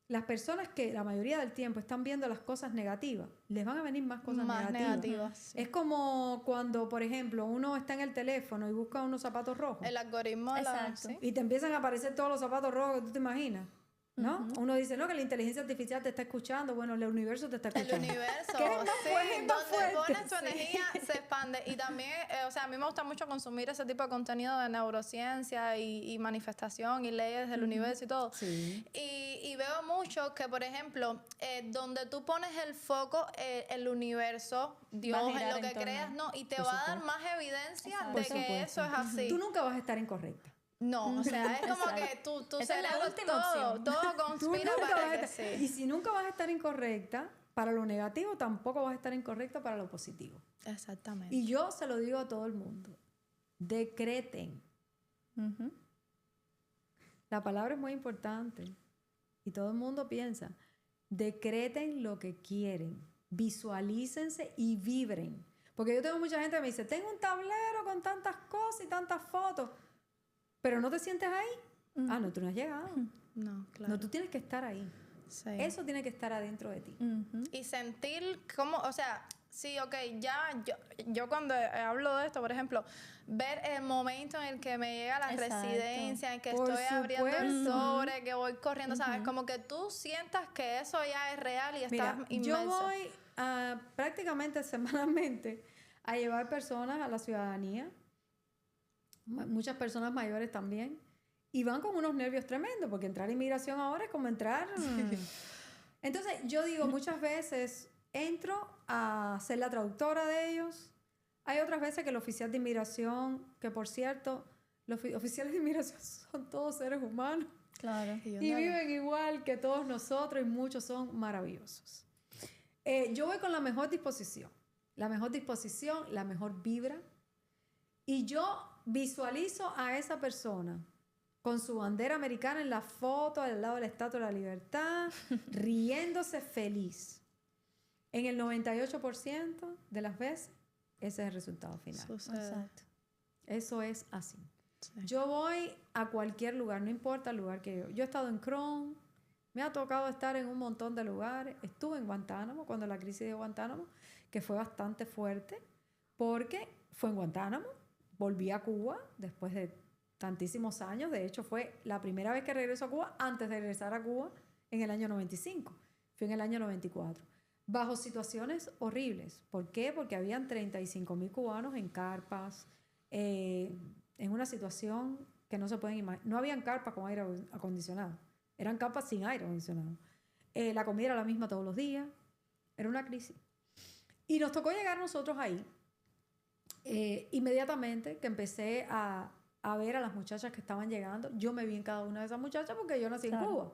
las personas que la mayoría del tiempo están viendo las cosas negativas, les van a venir más cosas negativas. Sí. Es como cuando, por ejemplo, uno está en el teléfono y busca unos zapatos rojos. El algoritmo de la... Exacto. ¿sí? Y te empiezan a aparecer todos los zapatos rojos que tú te imaginas, ¿no? Uno dice, no, que la inteligencia artificial te está escuchando. Bueno, el universo te está El escuchando. universo, ¿Qué es más fuerte, más donde fuerte? pones tu energía se expande. Y también, o sea, a mí me gusta mucho consumir ese tipo de contenido de neurociencia y manifestación y leyes del universo y todo. Sí. Y veo mucho que, por ejemplo, donde tú pones el foco, el universo, Dios, Va a en girar lo que en torno. creas, no, y te Por va a dar supuesto. más evidencia Exacto. de Por que supuesto. eso es así. Tú nunca vas a estar incorrecta. No, o sea, es como Exacto. que tu Esa es la cerebro última todo, opción. todo Tú conspira nunca vas para a que estar- sí. Y si nunca vas a estar incorrecta para lo negativo, tampoco vas a estar incorrecta para lo positivo. Exactamente. Y yo se lo digo a todo el mundo. Decreten. La palabra es muy importante. Y todo el mundo piensa. Decreten lo que quieren. Visualícense y vibren. Porque yo tengo mucha gente que me dice, tengo un tablero con tantas cosas y tantas fotos. Pero no te sientes ahí. Ah, no, tú no has llegado. No, claro. No, tú tienes que estar ahí. Sí. Eso tiene que estar adentro de ti. Y sentir cómo, o sea, sí, ok, ya, yo cuando hablo de esto, por ejemplo, ver el momento en el que me llega la Exacto. residencia, en que Por estoy abriendo el supuesto. sobre, que voy corriendo, ¿sabes? Como que tú sientas que eso ya es real y estás Mira, inmerso. yo voy prácticamente semanalmente a llevar personas a la ciudadanía, muchas personas mayores también, y van con unos nervios tremendos, porque entrar a inmigración ahora es como entrar... Entonces, yo digo, muchas veces entro a ser la traductora de ellos. Hay otras veces que el oficial de inmigración, que por cierto, los oficiales de inmigración son todos seres humanos. Claro. Y viven igual que todos nosotros y muchos son maravillosos. Yo voy con la mejor disposición, la mejor vibra, y yo visualizo a esa persona con su bandera americana en la foto al lado de la Estatua de la Libertad, riéndose feliz. En el 98% de las veces, ese es el resultado final. Exacto. Eso es así. Sí. Yo voy a cualquier lugar, no importa el lugar que yo he estado en Chrome, me ha tocado estar en un montón de lugares. Estuve en Guantánamo, cuando la crisis de Guantánamo, que fue bastante fuerte, porque fue en Guantánamo, volví a Cuba después de tantísimos años. De hecho, fue la primera vez que regreso a Cuba antes de regresar a Cuba en el año 95. Fui en el año 94. Bajo situaciones horribles. ¿Por qué? Porque habían 35,000 cubanos en carpas, en una situación que no se pueden imaginar. No habían carpas con aire acondicionado. Eran carpas sin aire acondicionado. La comida era la misma todos los días. Era una crisis. Y nos tocó llegar nosotros ahí. Inmediatamente que empecé a ver a las muchachas que estaban llegando, yo me vi en cada una de esas muchachas porque yo nací en Cuba.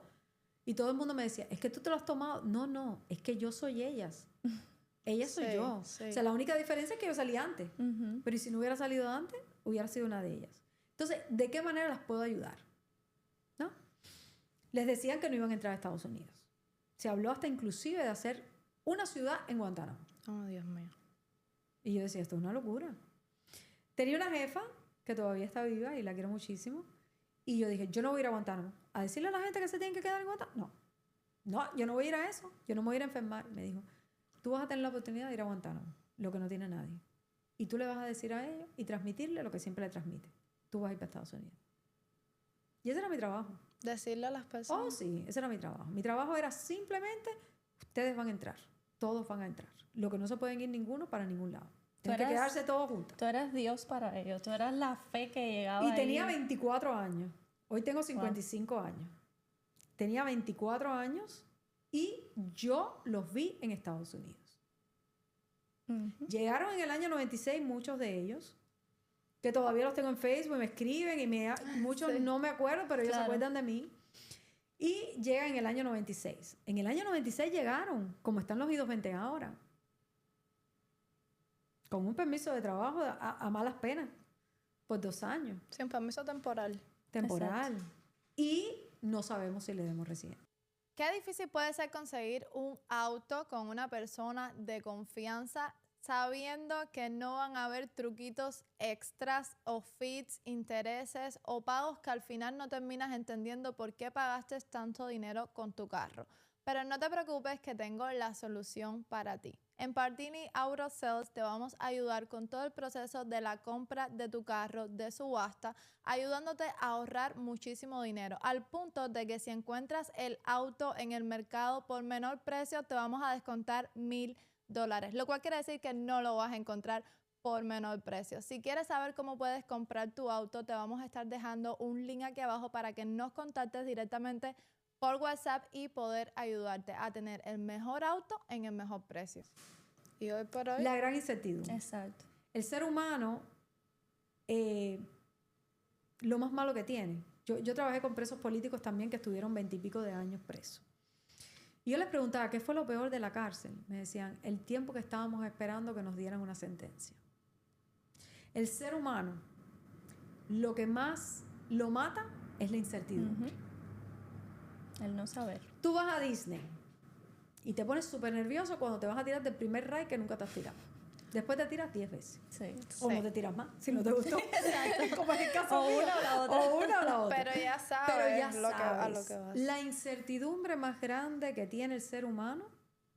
Y todo el mundo me decía, es que tú te lo has tomado. No, es que yo soy ellas. Ellas soy yo. Sí. O sea, la única diferencia es que yo salí antes. Pero si no hubiera salido antes, hubiera sido una de ellas. Entonces, ¿de qué manera las puedo ayudar? ¿No? Les decían que no iban a entrar a Estados Unidos. Se habló hasta inclusive de hacer una ciudad en Guantánamo. Oh, Dios mío. Y yo decía, esto es una locura. Tenía una jefa que todavía está viva y la quiero muchísimo. Y yo dije, yo no voy a ir a Guantánamo a decirle a la gente que se tienen que quedar en Guantánamo. No, yo no voy a ir a eso. Yo no me voy a ir a enfermar. Me dijo, tú vas a tener la oportunidad de ir a Guantánamo, lo que no tiene nadie. Y tú le vas a decir a ellos y transmitirle lo que siempre le transmite. Tú vas a ir para Estados Unidos. Y ese era mi trabajo. Decirle a las personas. Oh, sí, ese era mi trabajo. Mi trabajo era simplemente, ustedes van a entrar. Todos van a entrar. Lo que no se pueden ir ninguno para ningún lado. Tienen que quedarse todos juntos. Tú eras Dios para ellos. Tú eras la fe que llegaba Y tenía ahí. 24 años. Hoy tengo 55 años. Tenía 24 años y yo los vi en Estados Unidos. Llegaron en el año 96 muchos de ellos, que todavía los tengo en Facebook, me escriben y muchos no me acuerdo, pero ellos se acuerdan de mí. Y llega en el año 96. En el año 96 llegaron, como están los I-220 ahora, con un permiso de trabajo a malas penas, por 2 años. Sin permiso temporal. Temporal. Y no sabemos si le demos residencia. Qué difícil puede ser conseguir un auto con una persona de confianza sabiendo que no van a haber truquitos extras o fees, intereses o pagos que al final no terminas entendiendo por qué pagaste tanto dinero con tu carro. Pero no te preocupes que tengo la solución para ti. En Pardini Auto Sales te vamos a ayudar con todo el proceso de la compra de tu carro, de subasta, ayudándote a ahorrar muchísimo dinero, al punto de que si encuentras el auto en el mercado por menor precio, te vamos a descontar $1,000, lo cual quiere decir que no lo vas a encontrar por menor precio. Si quieres saber cómo puedes comprar tu auto, te vamos a estar dejando un link aquí abajo para que nos contactes directamente por WhatsApp y poder ayudarte a tener el mejor auto en el mejor precio. Y hoy por hoy... La gran incertidumbre. Exacto. El ser humano, lo más malo que tiene. Yo trabajé con presos políticos también que estuvieron 20 y pico de años presos. Y yo les preguntaba, ¿qué fue lo peor de la cárcel? Me decían, el tiempo que estábamos esperando que nos dieran una sentencia. El ser humano, lo que más lo mata es la incertidumbre. El no saber. Tú vas a Disney y te pones súper nervioso cuando te vas a tirar del primer ride que nunca te has tirado. Después te tiras 10 veces. Sí. O no te tiras más, si no te gustó. Como en el caso O mío. una o la otra. O una o la otra. Pero ya sabes, a lo que vas. La incertidumbre más grande que tiene el ser humano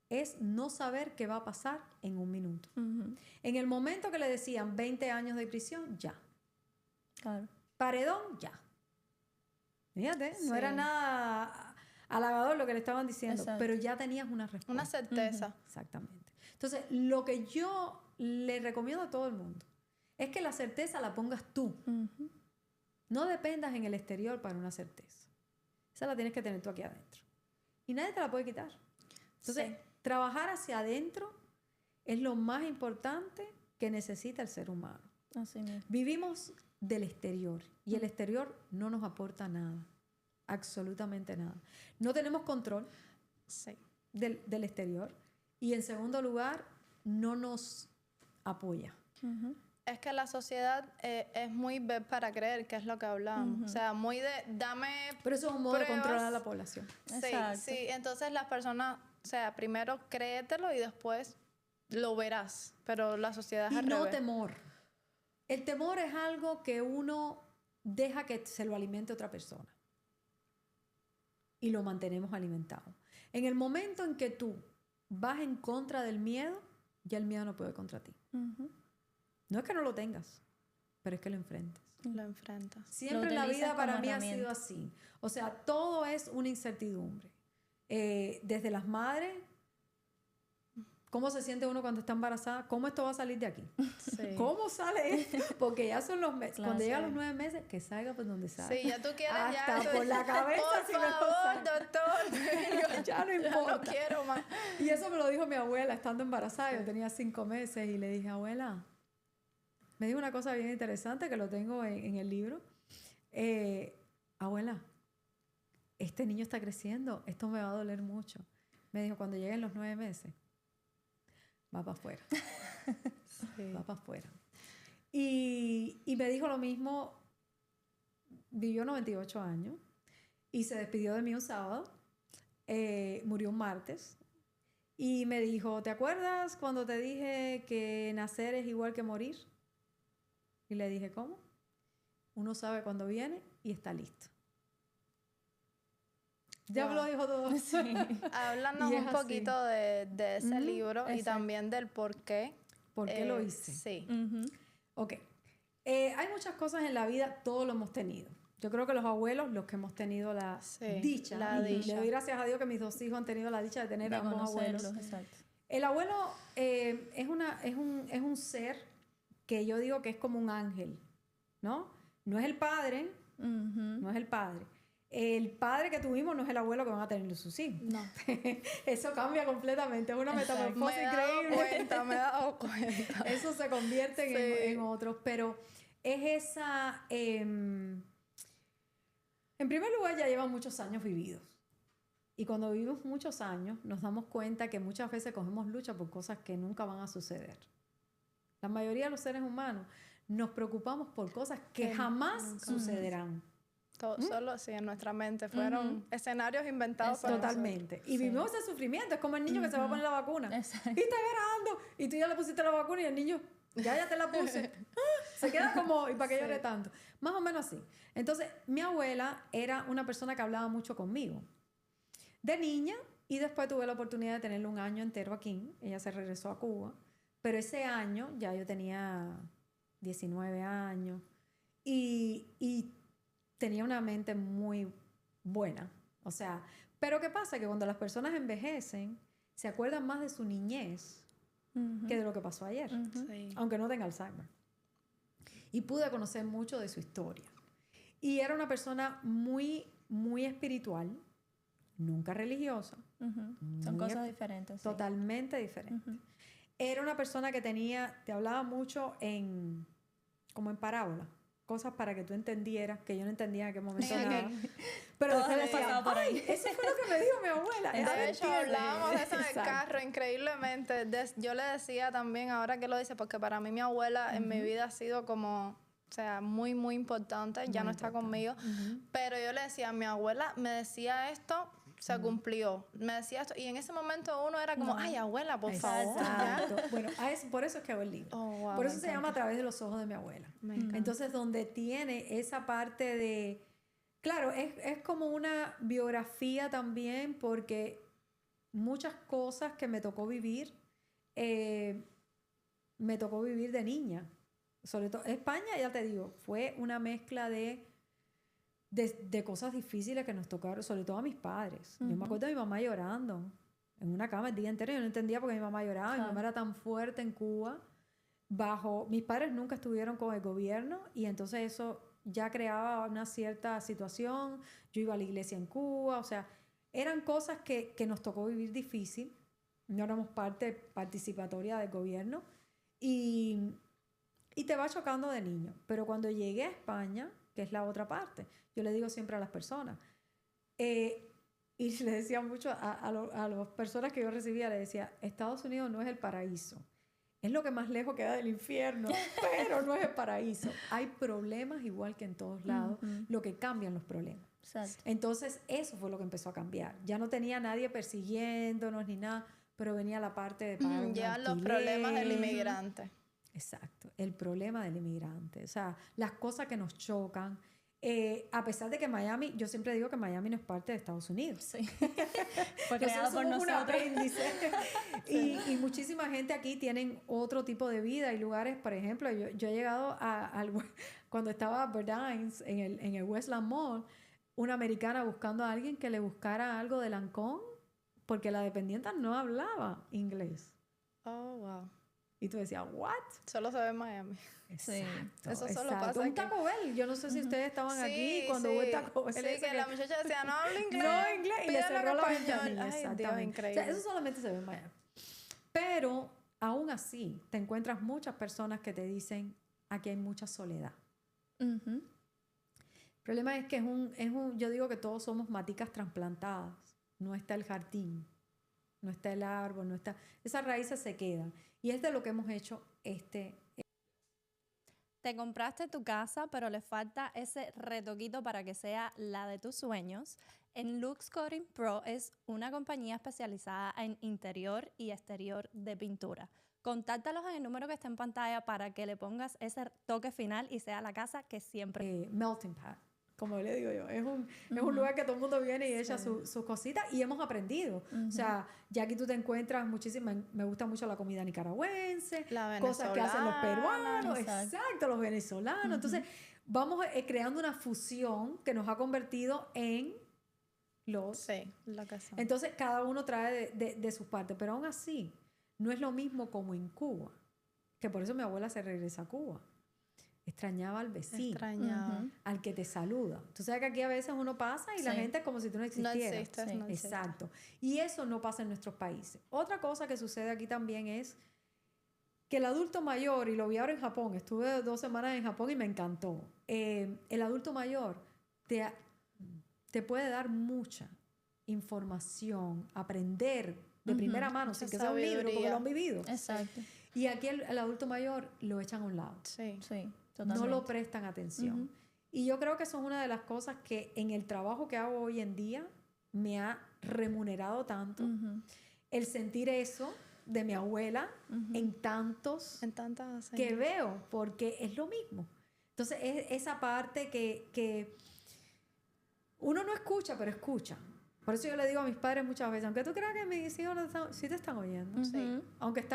es no saber qué va a pasar en un minuto. En el momento que le decían 20 años de prisión, ya. Claro. Paredón, ya. Fíjate, no Sí. era nada halagador lo que le estaban diciendo, Exacto. pero ya tenías una respuesta. Una certeza. Exactamente. Entonces, lo que yo le recomiendo a todo el mundo es que la certeza la pongas tú. No dependas en el exterior para una certeza. Esa la tienes que tener tú aquí adentro. Y nadie te la puede quitar. Entonces, trabajar hacia adentro es lo más importante que necesita el ser humano. Así mismo. Vivimos del exterior y el exterior no nos aporta nada. absolutamente nada. No tenemos control Sí. del exterior y en segundo lugar, no nos apoya. Es que la sociedad es muy ver para creer, que es lo que hablamos. O sea, muy de dame Pero eso es un modo de pruebas. controlar a la población. Sí, Exacto. sí. Entonces las personas, o sea, primero créetelo y después lo verás. Pero la sociedad es Y al no revés. temor. El temor es algo que uno deja que se lo alimente otra persona. Y lo mantenemos alimentado. En el momento en que tú vas en contra del miedo, ya el miedo no puede contra ti. No es que no lo tengas, pero es que lo enfrentes. Lo enfrentas. Siempre Lo la utilizas vida para como mí ha herramienta. sido así. O sea, todo es una incertidumbre. Desde las madres, ¿cómo se siente uno cuando está embarazada? ¿Cómo esto va a salir de aquí? Sí. ¿Cómo sale esto? Porque ya son los meses. Claro, Cuando llegan sí. los 9 meses, que salga por donde salga. Sí, ya tú quieres Hasta ya. por la cabeza, Por si me lo favor, saca. doctor. Ya no Ya importa. no quiero más. Y eso me lo dijo mi abuela estando embarazada. Yo tenía 5 meses y le dije, abuela, me dijo una cosa bien interesante que lo tengo en el libro. Abuela, este niño está creciendo, esto me va a doler mucho. Me dijo, cuando lleguen los 9 meses, va para afuera. Sí. Va para afuera. Y me dijo lo mismo, vivió 98 años y se despidió de mí un sábado, murió un martes y me dijo, ¿te acuerdas cuando te dije que nacer es igual que morir? Y le dije, ¿cómo? Uno sabe cuándo viene y está listo. Ya me Wow. lo dijo todo. Háblanos Y es un así. poquito de ese libro y exacto. también del por qué. ¿Por qué lo hice? Sí. Ok. Hay muchas cosas en la vida, todos lo hemos tenido. Yo creo que los abuelos, los que hemos tenido la Sí, dicha, la y dicha. le doy gracias a Dios que mis 2 hijos han tenido la dicha de tener De ambos conocerlos, abuelos. exacto. El abuelo es un ser que yo digo que es como un ángel, ¿no? No es el padre, no es el padre. El padre que tuvimos no es el abuelo que van a tener sus hijos. No. Eso cambia completamente, es una Exacto. metamorfosis Me he dado increíble. cuenta, me he dado cuenta. Eso se convierte Sí. en otros, pero es esa... en primer lugar, ya llevan muchos años vividos. Y cuando vivimos muchos años, nos damos cuenta que muchas veces cogemos lucha por cosas que nunca van a suceder. La mayoría de los seres humanos nos preocupamos por cosas que jamás sucederán. Solo sí, en nuestra mente fueron escenarios inventados por Totalmente. Y vivimos ese sufrimiento. Es como el niño que se va a poner la vacuna. Exacto. Y está llorando. Y tú ya le pusiste la vacuna y el niño, ya te la puse. Se queda como, ¿y para qué llore tanto? Más o menos así. Entonces, mi abuela era una persona que hablaba mucho conmigo. De niña, y después tuve la oportunidad de tenerlo un año entero aquí. Ella se regresó a Cuba. Pero ese año, ya yo tenía 19 años. Y tenía una mente muy buena. O sea, pero ¿qué pasa? Que cuando las personas envejecen, se acuerdan más de su niñez que de lo que pasó ayer, Sí. aunque no tenga Alzheimer. Y pude conocer mucho de su historia. Y era una persona muy, muy espiritual, nunca religiosa. Son muy cosas diferentes. Sí. Totalmente diferente. Era una persona que te hablaba mucho como en parábola. Cosas para que tú entendieras, que yo no entendía en qué momento Sí, nada. ok. Pero Todos después hemos decía, pasado por ahí. "Ay, eso fue lo que me dijo mi abuela. De Ahora hecho, entiende". hablábamos de eso en el Exacto. carro, increíblemente. Yo le decía también, ahora que lo dice, porque para mí mi abuela en mi vida ha sido como, o sea, muy, muy importante. Ya Muy no está importante. conmigo. Pero yo le decía, mi abuela me decía esto, se cumplió. Me decía esto. Y en ese momento uno era como, ay, abuela, por favor. ya". Exacto. Bueno, por eso es que hago el libro. Oh, wow, por me eso se llama A través de los ojos de mi abuela. Me encanta. Entonces, donde tiene esa parte de... Claro, es como una biografía también porque muchas cosas que me tocó vivir de niña. Sobre todo, España, ya te digo, fue una mezcla de cosas difíciles que nos tocaron, sobre todo a mis padres. Yo me acuerdo de mi mamá llorando en una cama el día entero. Yo no entendía por qué mi mamá lloraba. Mi mamá era tan fuerte en Cuba. Mis padres nunca estuvieron con el gobierno y entonces eso ya creaba una cierta situación. Yo iba a la iglesia en Cuba. O sea, eran cosas que nos tocó vivir difícil. No éramos parte participatoria del gobierno. Y te va chocando de niño. Pero cuando llegué a España, que es la otra parte, yo le digo siempre a las personas, Y le decía mucho a las personas que yo recibía, le decía, Estados Unidos no es el paraíso. Es lo que más lejos queda del infierno, pero no es el paraíso. Hay problemas igual que en todos lados, lo que cambian los problemas. Exacto. Entonces, eso fue lo que empezó a cambiar. Ya no tenía nadie persiguiéndonos ni nada, pero venía la parte de pagar un Llegan los alquiler. problemas del inmigrante. Exacto, el problema del inmigrante. O sea, las cosas que nos chocan. A pesar de que Miami, yo siempre digo que Miami no es parte de Estados Unidos. Sí. Fue creado por somos un nosotros. apéndice. Y muchísima gente aquí tienen otro tipo de vida y lugares, por ejemplo, yo he llegado cuando estaba Burdines en el Westland Mall, una americana buscando a alguien que le buscara algo de Lancôme porque la dependienta no hablaba inglés. Oh, wow. Y tú decías, ¿what? Solo se ve en Miami. Exacto, Eso solo exacto. pasa Un aquí. Taco Bell. Yo no sé si ustedes estaban aquí cuando sí. hubo el Taco Bell. Sí, ese que la muchacha decía, no hablo inglés. No inglés. Y le pídelo en cerró la español. ventanilla. Ay, Dios, Exactamente. increíble. O sea, eso solamente se ve en Miami. Pero aún así, te encuentras muchas personas que te dicen, aquí hay mucha soledad. Ujú. El problema es que yo digo que todos somos maticas trasplantadas. No está el jardín, no está el árbol, no está... Esas raíces se quedan. Y es de lo que hemos hecho Te compraste tu casa, pero le falta ese retoquito para que sea la de tus sueños. En Lux Coating Pro es una compañía especializada en interior y exterior de pintura. Contáctalos en el número que está en pantalla para que le pongas ese toque final y sea la casa que siempre... melting pot, como le digo yo. Es un lugar que todo el mundo viene y echa sus cositas y hemos aprendido. O sea, ya aquí tú te encuentras muchísimas, me gusta mucho la comida nicaragüense, La cosas que hacen los peruanos, exacto. los venezolanos. Entonces, vamos creando una fusión que nos ha convertido en los... Sí, la casa. Entonces, cada uno trae de sus partes, pero aún así, no es lo mismo como en Cuba, que por eso mi abuela se regresa a Cuba. Extrañaba al vecino, al que te saluda. Tú sabes que aquí a veces uno pasa y la gente es como si tú no existieras. No existes, no existes. Exacto. Y eso no pasa en nuestros países. Otra cosa que sucede aquí también es que el adulto mayor, y lo vi ahora en Japón, estuve 2 semanas en Japón y me encantó. El adulto mayor te puede dar mucha información, aprender de primera mano, sin que sea un libro, porque lo han vivido. Exacto. Y aquí el adulto mayor lo echan a un lado. Sí. Sí, totalmente. No lo prestan atención. Y yo creo que eso es una de las cosas que en el trabajo que hago hoy en día me ha remunerado tanto. El sentir eso de mi abuela en tantas que veo, porque es lo mismo. Entonces es esa parte que uno no escucha, pero escucha. Por eso yo le digo a mis padres muchas veces, aunque tú creas que mis hijos sí te están oyendo. Sí. Aunque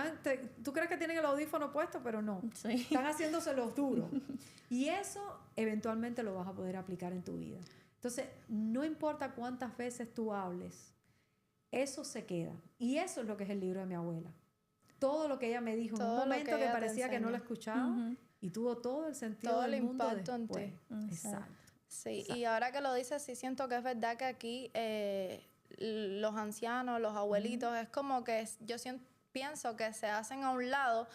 tú crees que tienen el audífono puesto, pero no. Sí. Están haciéndose los duros. Y eso eventualmente lo vas a poder aplicar en tu vida. Entonces, no importa cuántas veces tú hables, eso se queda. Y eso es lo que es el libro de mi abuela. Todo lo que ella me dijo en un momento que parecía que no lo escuchaba y tuvo todo el sentido todo del el mundo impacto en después. ti. Exacto. Sí, y ahora que lo dices, sí siento que es verdad que aquí los ancianos, los abuelitos, es como que pienso que se hacen a un lado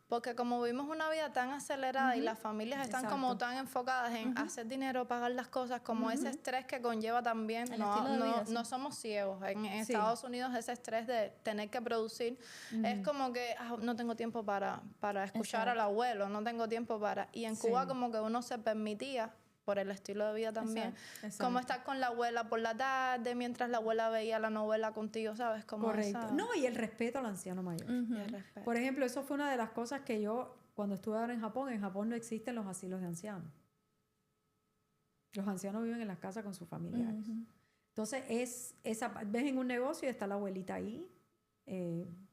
porque como vivimos una vida tan acelerada y las familias están como tan enfocadas en hacer dinero, pagar las cosas, como ese estrés que conlleva también, no somos ciegos. En Estados Unidos ese estrés de tener que producir es como que no tengo tiempo para escuchar al abuelo, no tengo tiempo para... Y en Cuba como que uno se permitía, por el estilo de vida también, como estar con la abuela por la tarde, mientras la abuela veía la novela contigo, ¿sabes? Como correcto. No, y el respeto al anciano mayor. Por ejemplo, eso fue una de las cosas que yo, cuando estuve ahora en Japón no existen los asilos de ancianos. Los ancianos viven en las casas con sus familiares. Entonces, ves en un negocio y está la abuelita ahí,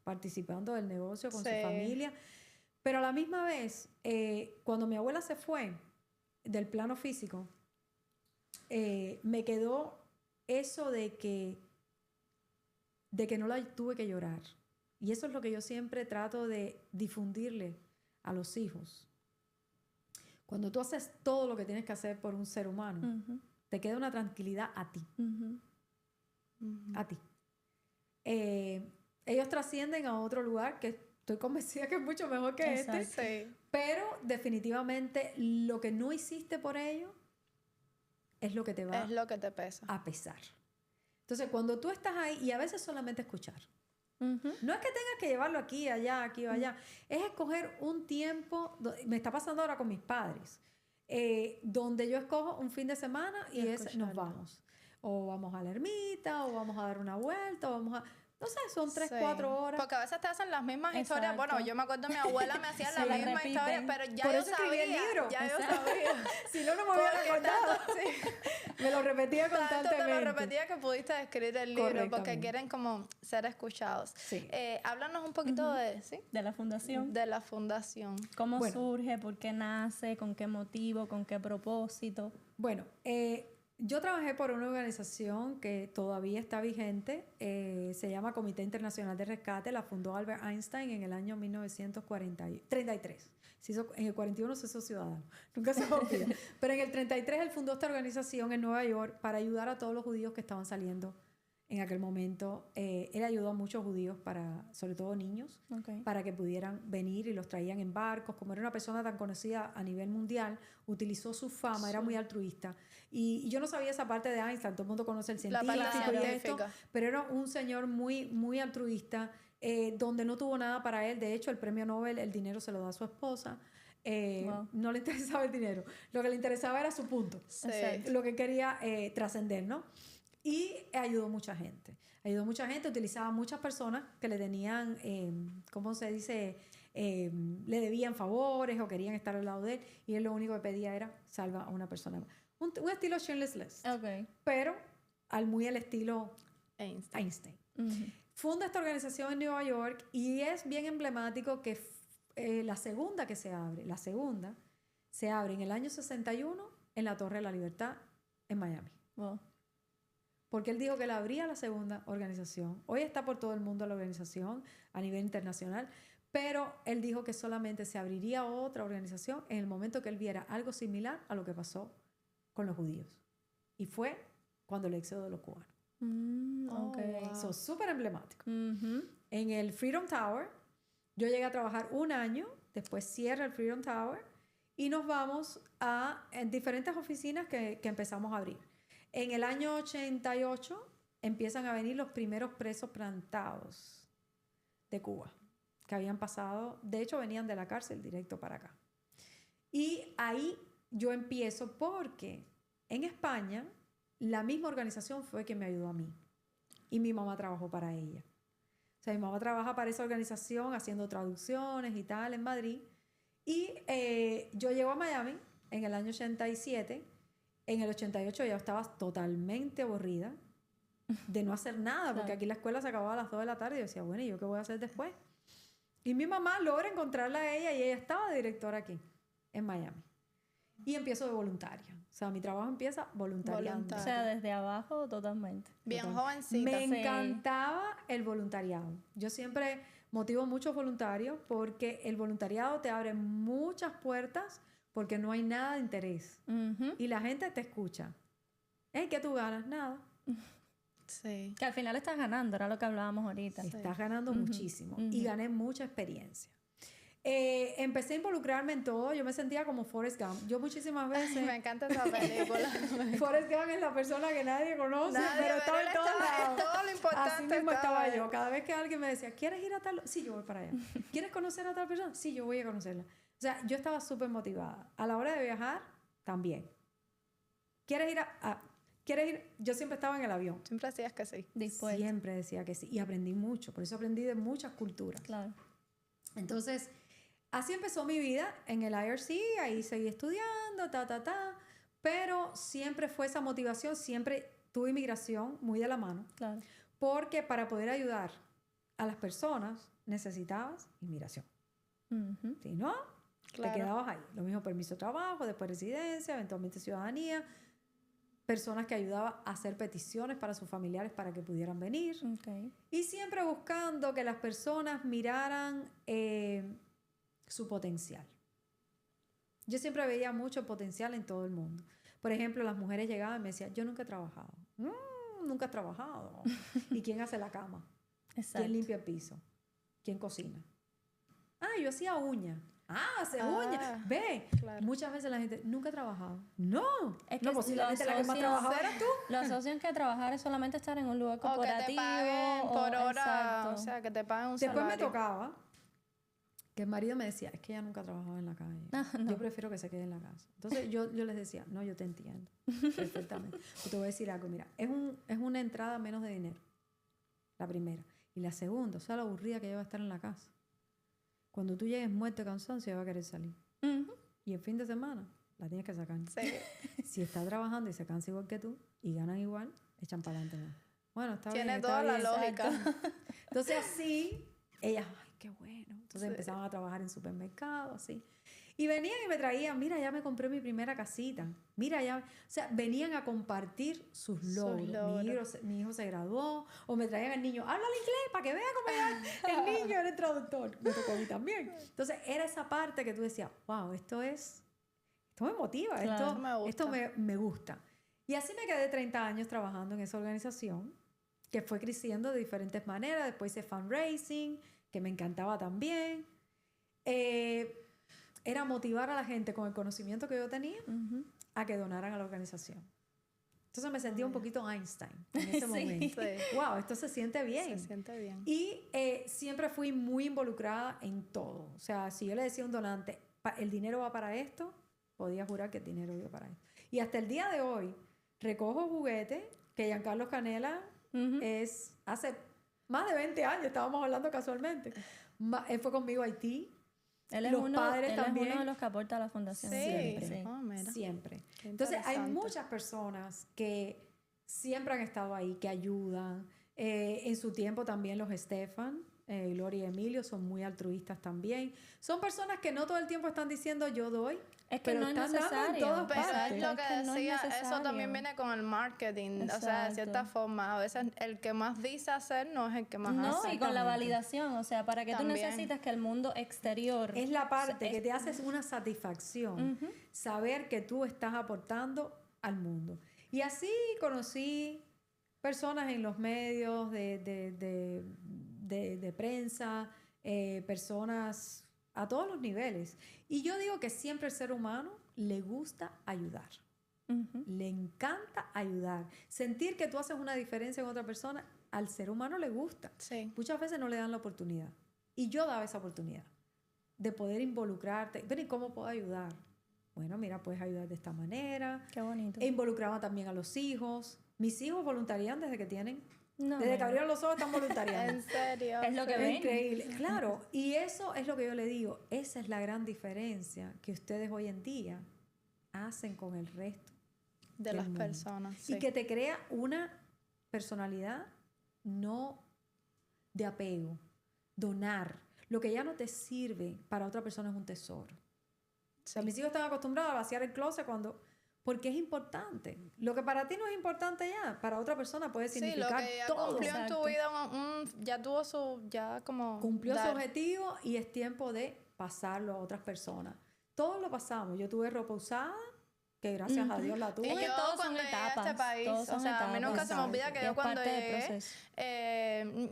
participando del negocio con su familia. Pero a la misma vez, cuando mi abuela se fue del plano físico, me quedó eso de que no la tuve que llorar. Y eso es lo que yo siempre trato de difundirle a los hijos. Cuando tú haces todo lo que tienes que hacer por un ser humano, te queda una tranquilidad a ti. A ti. Ellos trascienden a otro lugar que estoy convencida que es mucho mejor que este. Sí. Pero definitivamente lo que no hiciste por ellos es lo que te va es lo que te pesa. a pesar. Entonces, cuando tú estás ahí, y a veces solamente escuchar. Ujú. No es que tengas que llevarlo aquí o allá. Es escoger un tiempo, me está pasando ahora con mis padres, donde yo escojo un fin de semana y nos escucharlo. vamos. O vamos a la ermita, o vamos a dar una vuelta, o vamos a... No sé, son 3, Sí. 4 horas. Porque a veces te hacen las mismas historias. Exacto. Bueno, yo me acuerdo mi abuela me hacía Sí, la la misma repiten. historia, pero ya Por yo eso escribí el sabía. libro. Ya yo Exacto. sabía. Si no, no me hubiera Porque acordado. tanto, sí. Me lo repetía Tanto te constantemente. lo repetía que pudiste escribir el libro porque Correctamente. quieren como ser escuchados. Sí. Háblanos un poquito De la fundación. de la fundación. ¿Cómo Bueno. surge? ¿Por qué nace? ¿Con qué motivo? ¿Con qué propósito? Bueno, yo trabajé por una organización que todavía está vigente, se llama Comité Internacional de Rescate, la fundó Albert Einstein en el año 1933. En el 41 se hizo ciudadano, nunca se olvida. Pero en el 33 él fundó esta organización en Nueva York para ayudar a todos los judíos que estaban saliendo en aquel momento. Él ayudó a muchos judíos, sobre todo niños, Okay. para que pudieran venir y los traían en barcos. Como era una persona tan conocida a nivel mundial, utilizó su fama, era muy altruista. Y yo no sabía esa parte de Einstein, todo el mundo conoce el La parte científico y esto, científica. pero era un señor muy, muy altruista, donde no tuvo nada para él. De hecho, el premio Nobel, el dinero se lo da a su esposa. Wow. No le interesaba el dinero, lo que le interesaba era su punto, Sí. lo que quería trascender, ¿no? Y ayudó mucha gente. Ayudó mucha gente, utilizaba muchas personas que le tenían, ¿cómo se dice? Le debían favores o querían estar al lado de él. Y él lo único que pedía era salva a una persona. Un estilo Schindler's List, Okay. pero muy al estilo Einstein. Einstein. Ujú. Funda esta organización en Nueva York y es bien emblemático que la segunda se abre en el año 61 en la Torre de la Libertad en Miami. Wow. Porque él dijo que él abría la segunda organización. Hoy está por todo el mundo la organización a nivel internacional, pero él dijo que solamente se abriría otra organización en el momento que él viera algo similar a lo que pasó con los judíos. Y fue cuando el éxodo de los cubanos. Okay. wow. Eso es súper emblemático. Ujú. En el Freedom Tower, yo llegué a trabajar un año, después cierra el Freedom Tower y nos vamos en diferentes oficinas que empezamos a abrir. En el año 88 empiezan a venir los primeros presos plantados de Cuba, que habían pasado, de hecho venían de la cárcel directo para acá. Y ahí yo empiezo porque en España la misma organización fue quien me ayudó a mí y mi mamá trabajó para ella. O sea, mi mamá trabaja para esa organización haciendo traducciones y tal en Madrid. Y yo llego a Miami en el año 87. En el 88 ya estaba totalmente aburrida de no hacer nada, porque Claro. aquí la escuela se acababa a las 2 de la tarde y yo decía, bueno, ¿y yo qué voy a hacer después? Y mi mamá logra encontrarla a ella y ella estaba de directora aquí, en Miami. Y empiezo de voluntaria. O sea, mi trabajo empieza voluntariando. O sea, desde abajo totalmente. Bien Total. jovencita. Me Sí. encantaba el voluntariado. Yo siempre motivo muchos voluntarios porque el voluntariado te abre muchas puertas porque no hay nada de interés. Ujú. Y la gente te escucha. ¿Qué tú ganas? Nada. Sí. Que al final estás ganando, era lo que hablábamos ahorita. Estás ganando Ujú, muchísimo. ujú. Y gané mucha experiencia. Empecé a involucrarme en todo. Yo me sentía como Forrest Gump. Yo muchísimas veces... Me encanta esa película. Forrest Gump es la persona que nadie conoce, Nadie, pero estaba pero en él todos estaba en lados. todo lo importante Así mismo estaba estaba él. yo. Cada vez que alguien me decía, ¿quieres ir a tal? Sí, yo voy para allá. ¿Quieres conocer a tal persona? Sí, yo voy a conocerla. O sea, yo estaba súper motivada. A la hora de viajar, también. ¿Quieres ir ¿Quieres ir? Yo siempre estaba en el avión. Siempre decías que sí. Dispuesto. Siempre decía que sí. Y aprendí mucho. Por eso aprendí de muchas culturas. Claro. Entonces, así empezó mi vida en el IRC. Ahí seguí estudiando, pero siempre fue esa motivación. Siempre tuve inmigración muy de la mano. Claro. Porque para poder ayudar a las personas necesitabas inmigración. Ujú. Si no, Claro. te quedabas ahí. Lo mismo permiso de trabajo, después residencia, eventualmente ciudadanía. Personas que ayudaban a hacer peticiones para sus familiares para que pudieran venir. Okay. Y siempre buscando que las personas miraran su potencial. Yo siempre veía mucho potencial en todo el mundo. Por ejemplo, las mujeres llegaban y me decían, yo nunca he trabajado. Nunca he trabajado. ¿Y quién hace la cama? Exacto. ¿Quién limpia el piso? ¿Quién cocina? Yo hacía uñas. hace uñas, ve. claro. Muchas veces la gente, nunca he trabajado. No, Es que no, posiblemente la que más trabajaba eras tú. Lo asocian que trabajar es solamente estar en un lugar O que corporativo. te paguen por hora, exacto. o sea, que te paguen un Después me salario. tocaba que el marido me decía, es que ella nunca ha trabajado en la calle. No. Yo prefiero que se quede en la casa. Entonces yo les decía, no, yo te entiendo perfectamente. Pero te voy a decir algo, mira, es una entrada menos de dinero, la primera. Y la segunda, o sea, la aburrida que ella va a estar en la casa. Cuando tú llegues muerto de cansancio, ella va a querer salir. Ujú. Y el fin de semana la tienes que sacar. Sí. Si está trabajando y se cansa igual que tú y ganan igual, echan para adelante más. Bueno, está Tiene bien. toda está la bien. lógica. Entonces así, ellas, ay, qué bueno. Entonces empezaban a trabajar en supermercados, así. Y venían y me traían, mira, ya me compré mi primera casita. Mira, ya. O sea, venían a compartir sus logros. Mi hijo se graduó. O me traían al niño, háblale inglés para que vea cómo ya el niño era el traductor. Me tocó a mí también. Entonces, era esa parte que tú decías, wow, esto me motiva, Claro. esto me gusta. Y así me quedé 30 años trabajando en esa organización, que fue creciendo de diferentes maneras. Después hice fundraising, que me encantaba también. Era motivar a la gente con el conocimiento que yo tenía Ujú. a que donaran a la organización. Entonces me sentía un poquito Einstein en ese Sí. momento. Sí. Wow, esto se siente bien. Se siente bien. Y siempre fui muy involucrada en todo. O sea, si yo le decía a un donante, el dinero va para esto, podía jurar que el dinero iba para esto. Y hasta el día de hoy, recojo juguetes que Giancarlo Canela Ujú. hace más de 20 años, estábamos hablando casualmente. Él fue conmigo a Haití. Él es Los uno, padres él también. es uno de los que aporta a la fundación. Sí. Siempre. Sí. Ah, mira. Siempre. Qué Entonces hay interesante. muchas personas que siempre han estado ahí, que ayudan. En su tiempo también los Estefan, Gloria y Emilio son muy altruistas también. Son personas que no todo el tiempo están diciendo yo doy, Es que pero no es están dando en necesario. todas Pero partes. es lo que Es que no es decía, eso necesario. también viene con el marketing, o sea, de Exacto. cierta forma. A veces el que más dice hacer no es el que más No, hace. y con la Exactamente. validación, o sea, ¿para qué tú También. necesitas que el mundo exterior... Es la parte Es- que te hace una satisfacción, Ujú. saber que tú estás aportando al mundo. Y así conocí personas en los medios de prensa, personas a todos los niveles. Y yo digo que siempre el ser humano le gusta ayudar. Ujú. Le encanta ayudar. Sentir que tú haces una diferencia en otra persona, al ser humano le gusta. Sí. Muchas veces no le dan la oportunidad. Y yo daba esa oportunidad de poder involucrarte. Pero ¿y cómo puedo ayudar? Bueno, mira, puedes ayudar de esta manera. Qué bonito. E involucraba también a los hijos. Mis hijos voluntarian desde que tienen, No, desde que bueno. abrieron los ojos están voluntariando. En serio. Es lo que Es ven. increíble, claro. Y eso es lo que yo le digo. Esa es la gran diferencia que ustedes hoy en día hacen con el resto de del las mundo. personas. Sí. Y que te crea una personalidad no de apego, donar. Lo que ya no te sirve para otra persona es un tesoro. O sea, mis hijos están acostumbrados a vaciar el closet porque es importante. Lo que para ti no es importante ya, para otra persona puede Sí, significar lo que ya todo. cumplió en tu Exacto. vida, ya tuvo ya como Cumplió su dar. objetivo y es tiempo de pasarlo a otras personas. Todos lo pasamos. Yo tuve ropa usada, que gracias a Dios la tuve. Y Porque yo todos son cuando llegué a este etapas, país, todos o son sea, a mí nunca etapas. se me olvida que Y yo es cuando parte del llegué, proceso.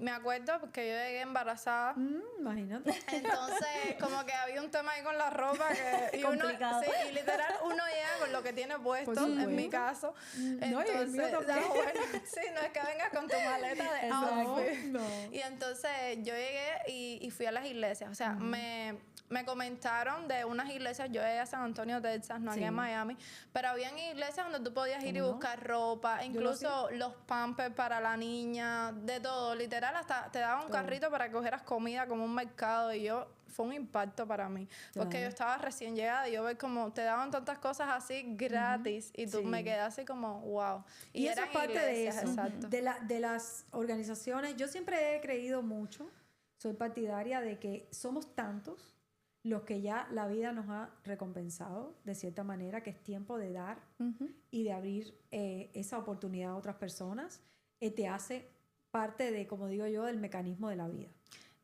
me acuerdo porque yo llegué embarazada. Imagínate. Entonces, como que había un tema ahí con la ropa que y Complicado. sí, y literal uno llega con lo que tiene puesto, en mi supuesto. caso. No, y el mío también. bueno, sí, no es que vengas con tu maleta de Exacto. outfit. No. Y entonces yo llegué y fui a las iglesias. O sea, me comentaron de unas iglesias, yo llegué a San Antonio, Texas, no aquí Sí. en Miami, pero habían iglesias donde tú podías ir y ¿Cómo no? buscar ropa, lo incluso los pampers para la niña, de todo, literal, hasta te daban un Todo. carrito para que cogieras comida como un mercado y fue un impacto para mí, porque Claro. yo estaba recién llegada y yo ver como te daban tantas cosas así gratis y tú Sí. me quedé así como, wow. Y eso es eran parte de iglesias, eso, exacto. de las organizaciones. Yo siempre he creído mucho, soy partidaria de que somos tantos los que ya la vida nos ha recompensado de cierta manera, que es tiempo de dar Ujú. y de abrir esa oportunidad a otras personas, te hace parte de, como digo yo, del mecanismo de la vida.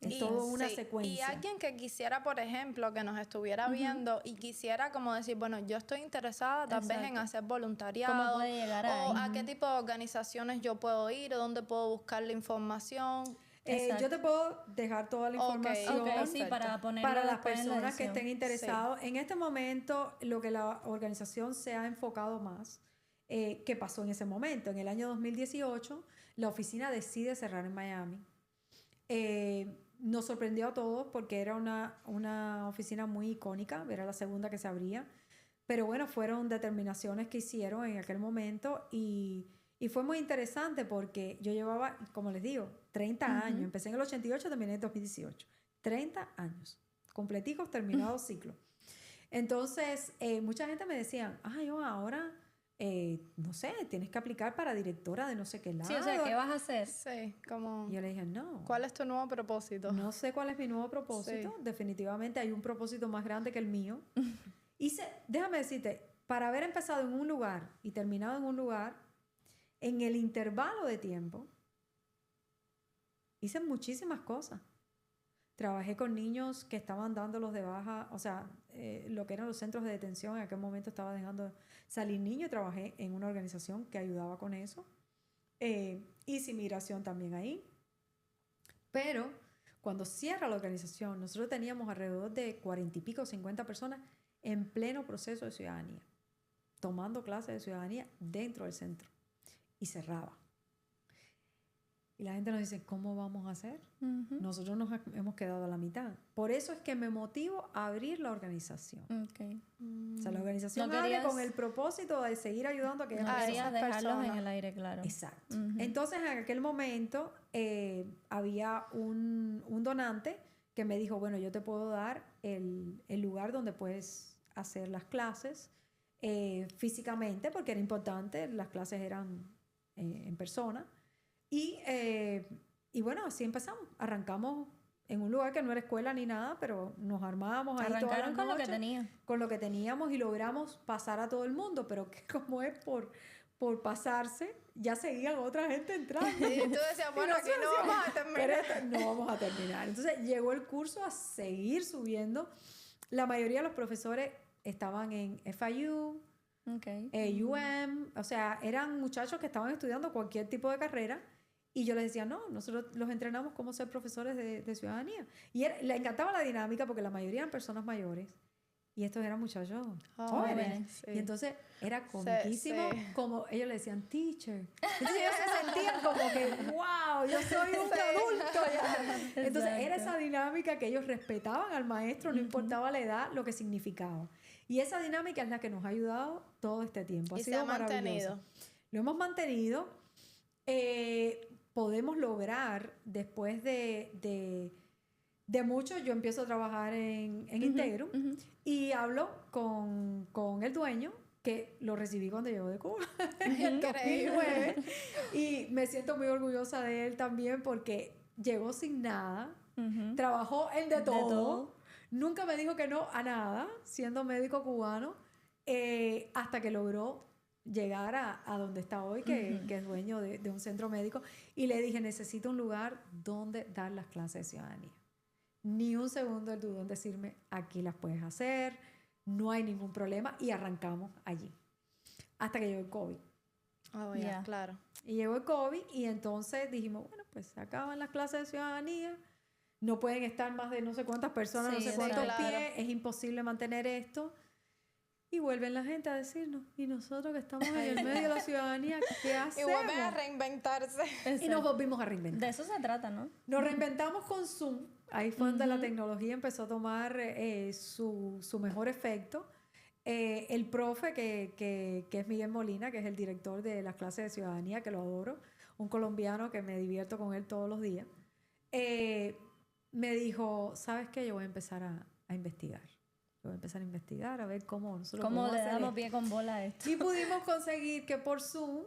Es Y- todo una sí, secuencia. Y alguien que quisiera, por ejemplo, que nos estuviera viendo y quisiera como decir, bueno, yo estoy interesada tal vez en Exacto. hacer voluntariado. ¿Cómo puede llegar o ahí? a qué tipo de organizaciones yo puedo ir, o dónde puedo buscar la información. Yo te puedo dejar toda la información sí, para ponerlo para las después en la personas que edición. estén interesados. En este momento, lo que la organización se ha enfocado más, ¿qué pasó en ese momento? En el año 2018, la oficina decide cerrar en Miami. Nos sorprendió a todos porque era una oficina muy icónica, era la segunda que se abría. Pero bueno, fueron determinaciones que hicieron en aquel momento y fue muy interesante porque yo llevaba, como les digo, 30 años. Empecé en el 88, terminé en el 2018. 30 años, completicos, terminados ciclo. Entonces, mucha gente me decía, ahora, no sé, tienes que aplicar para directora de no sé qué lado. Sí, o sea, ¿qué vas a hacer? Sí, como... Y yo le dije, no. ¿Cuál es tu nuevo propósito? No sé cuál es mi nuevo propósito. Sí. Definitivamente hay un propósito más grande que el mío. Déjame decirte, para haber empezado en un lugar y terminado en un lugar, en el intervalo de tiempo, hice muchísimas cosas. Trabajé con niños que estaban dándolos de baja, o sea, lo que eran los centros de detención, en aquel momento estaba dejando salir niños y trabajé en una organización que ayudaba con eso. Hice migración también ahí. Pero cuando cierra la organización, nosotros teníamos alrededor de 40 y pico, 50 personas en pleno proceso de ciudadanía, tomando clases de ciudadanía dentro del centro. Y cerraba. Y la gente nos dice, ¿cómo vamos a hacer? Nosotros nos hemos quedado a la mitad. Por eso es que me motivo a abrir la organización. O sea, la organización abre con el propósito de seguir ayudando a que no querías dejarlos en el aire, claro. Exacto. Entonces, en aquel momento, había un donante que me dijo, bueno, yo te puedo dar el lugar donde puedes hacer las clases físicamente, porque era importante, las clases eran en persona. Y bueno, así empezamos. Arrancamos en un lugar que no era escuela ni nada, pero nos armábamos ahí todas las con noches, lo que tenía. con lo que teníamos y logramos pasar a todo el mundo, pero que como es por pasarse, ya seguían otra gente entrando. Y tú decías, bueno, aquí no vamos a terminar. No vamos a terminar. Entonces llegó el curso a seguir subiendo. La mayoría de los profesores estaban en FIU, UM, o sea, eran muchachos que estaban estudiando cualquier tipo de carrera. Y yo les decía, no, nosotros los entrenamos como ser profesores de ciudadanía. Y le encantaba la dinámica porque la mayoría eran personas mayores. Y estos eran muchachos jóvenes. Sí. Y entonces era comiquísimo, Sí. como ellos le decían, teacher. Entonces ellos se sentían como que, wow, yo soy un adulto ya. Entonces era esa dinámica que ellos respetaban al maestro, no importaba la edad, lo que significaba. Y esa dinámica es la que nos ha ayudado todo este tiempo. Ha sido maravilloso. Lo hemos mantenido. Podemos lograr, después de mucho, yo empiezo a trabajar en Integrum y hablo con el dueño, que lo recibí cuando llegó de Cuba en el 2009, y me siento muy orgullosa de él también porque llegó sin nada, trabajó en de todo, nunca me dijo que no a nada, siendo médico cubano, hasta que logró llegar a donde está hoy, que es dueño de un centro médico, y le dije, necesito un lugar donde dar las clases de ciudadanía. Ni un segundo él dudó en decirme, aquí las puedes hacer, no hay ningún problema, y arrancamos allí. Hasta que llegó el COVID. Claro. Y llegó el COVID, y entonces dijimos, bueno, pues se acaban las clases de ciudadanía, no pueden estar más de no sé cuántas personas, no sé cuántos pies, es imposible mantener esto. Y vuelven la gente a decirnos, y nosotros que estamos en el medio de la ciudadanía, ¿qué hacemos? Y vuelven a reinventarse. Y nos volvimos a reinventar. De eso se trata, ¿no? Nos reinventamos con Zoom. Ahí fue donde la tecnología empezó a tomar su mejor efecto. El profe, que es Miguel Molina, que es el director de las clases de ciudadanía, que lo adoro, un colombiano que me divierto con él todos los días, me dijo, ¿sabes qué? Yo voy a empezar a investigar. Voy a empezar a investigar, a ver cómo nosotros ¿Cómo le hacer damos esto. pie con bola a esto? Y pudimos conseguir que por Zoom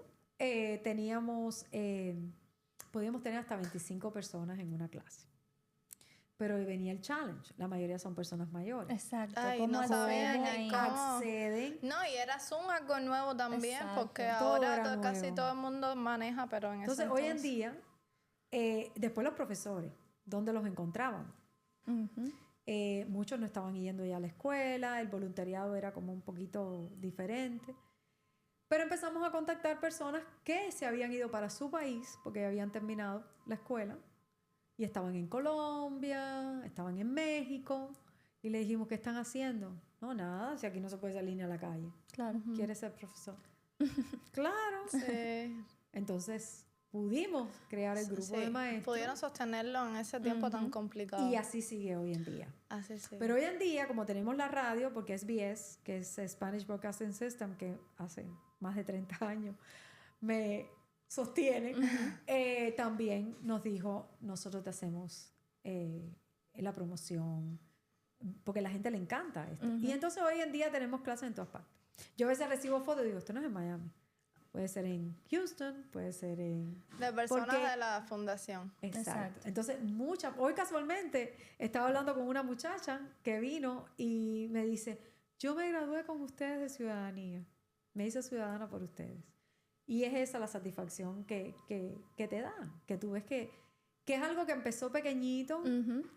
podíamos tener hasta 25 personas en una clase. Pero ahí venía el challenge. La mayoría son personas mayores. Exacto. Ay, ¿Cómo no sabían ahí? cómo Acceden. No, y era Zoom algo nuevo también, Exacto. porque Todo ahora era casi nuevo. todo el mundo maneja, pero en Entonces, ese hoy en día, después los profesores, ¿dónde los encontraban? Muchos no estaban yendo ya a la escuela, el voluntariado era como un poquito diferente. Pero empezamos a contactar personas que se habían ido para su país porque habían terminado la escuela Y estaban en Colombia, estaban en México. Y le dijimos, ¿qué están haciendo? No, nada, si aquí no se puede salir ni a la calle. Claro. ¿Quieres ser profesor? Claro. Sí. Entonces pudimos crear el grupo de maestros. Pudieron sostenerlo en ese tiempo tan complicado. Y así sigue hoy en día. Así sí. Pero hoy en día, como tenemos la radio, porque SBS, que es Spanish Broadcasting System, que hace más de 30 años me sostiene, también nos dijo, nosotros te hacemos la promoción, porque a la gente le encanta esto. Y entonces hoy en día tenemos clases en todas partes. Yo a veces recibo fotos y digo, esto no es en Miami. Puede ser en Houston, puede ser en... De personas de la fundación. Exacto. Entonces, hoy casualmente estaba hablando con una muchacha que vino y me dice, yo me gradué con ustedes de ciudadanía. Me hice ciudadana por ustedes. Y es esa la satisfacción que te da. Que tú ves que es algo que empezó pequeñito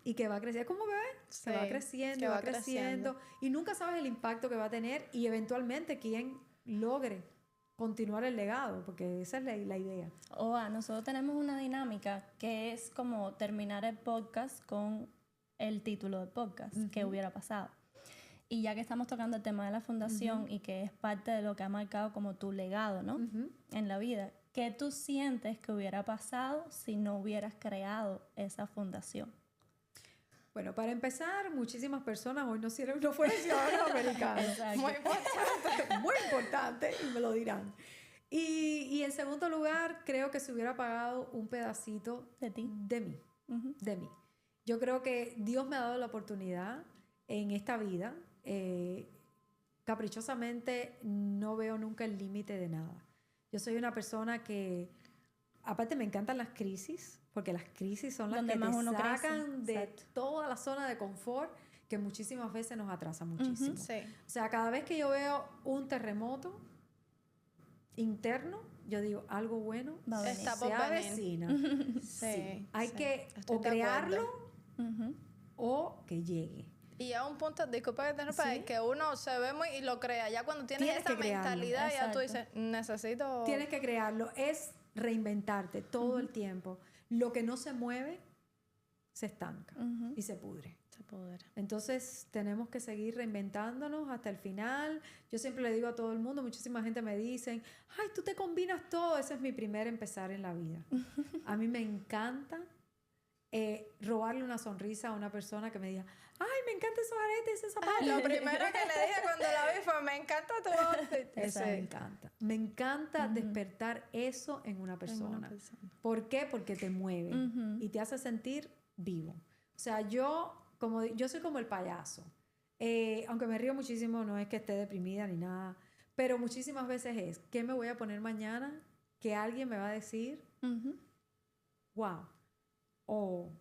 y que va a crecer. Es como un bebé, Sí, que va creciendo, que va creciendo. Y nunca sabes el impacto que va a tener y eventualmente quién logre continuar el legado, porque esa es la idea. Nosotros tenemos una dinámica que es como terminar el podcast con el título del podcast, que hubiera pasado. Y ya que estamos tocando el tema de la fundación y que es parte de lo que ha marcado como tu legado, ¿no? En la vida, ¿qué tú sientes que hubiera pasado si no hubieras creado esa fundación? Bueno, para empezar, muchísimas personas hoy no fueron ciudadanos americanos. Exacto. Muy importante, muy importante, y me lo dirán. Y en segundo lugar, creo que se hubiera pagado un pedacito ¿De ti? de mí, de mí. Yo creo que Dios me ha dado la oportunidad en esta vida. Caprichosamente no veo nunca el límite de nada. Yo soy una persona que, aparte me encantan las crisis, porque las crisis son las Donde que más te uno crece. sacan de Exacto. toda la zona de confort que muchísimas veces nos atrasa muchísimo. Sí. O sea, cada vez que yo veo un terremoto interno, yo digo, algo bueno Va a venir. Está por se venir. avecina. Sí. Hay sí. que Estoy o de crearlo acuerdo. o que llegue. Y a un punto, disculpa que te interrumpa, Sí. es que uno se ve y lo crea. Ya cuando tienes Tienes esa que crearlo. mentalidad, ya tú Exacto. dices, necesito... Tienes que crearlo. Es reinventarte todo el tiempo. Lo que no se mueve, se estanca y se pudre. Se podrá. Entonces tenemos que seguir reinventándonos hasta el final. Yo siempre le digo a todo el mundo, muchísima gente me dicen, ay, tú te combinas todo. Ese es mi primer empezar en la vida. A mí me encanta robarle una sonrisa a una persona que me diga, ay, me encanta esos aretes, ese zapato. Lo primero que le dije cuando la vi fue, me encanta tu outfit. Eso Sí. me encanta. Me encanta despertar eso en una persona. ¿Por qué? Porque te mueve y te hace sentir vivo. O sea, yo soy como el payaso. Aunque me río muchísimo, no es que esté deprimida ni nada, pero muchísimas veces es, ¿qué me voy a poner mañana? Que alguien me va a decir, wow, o,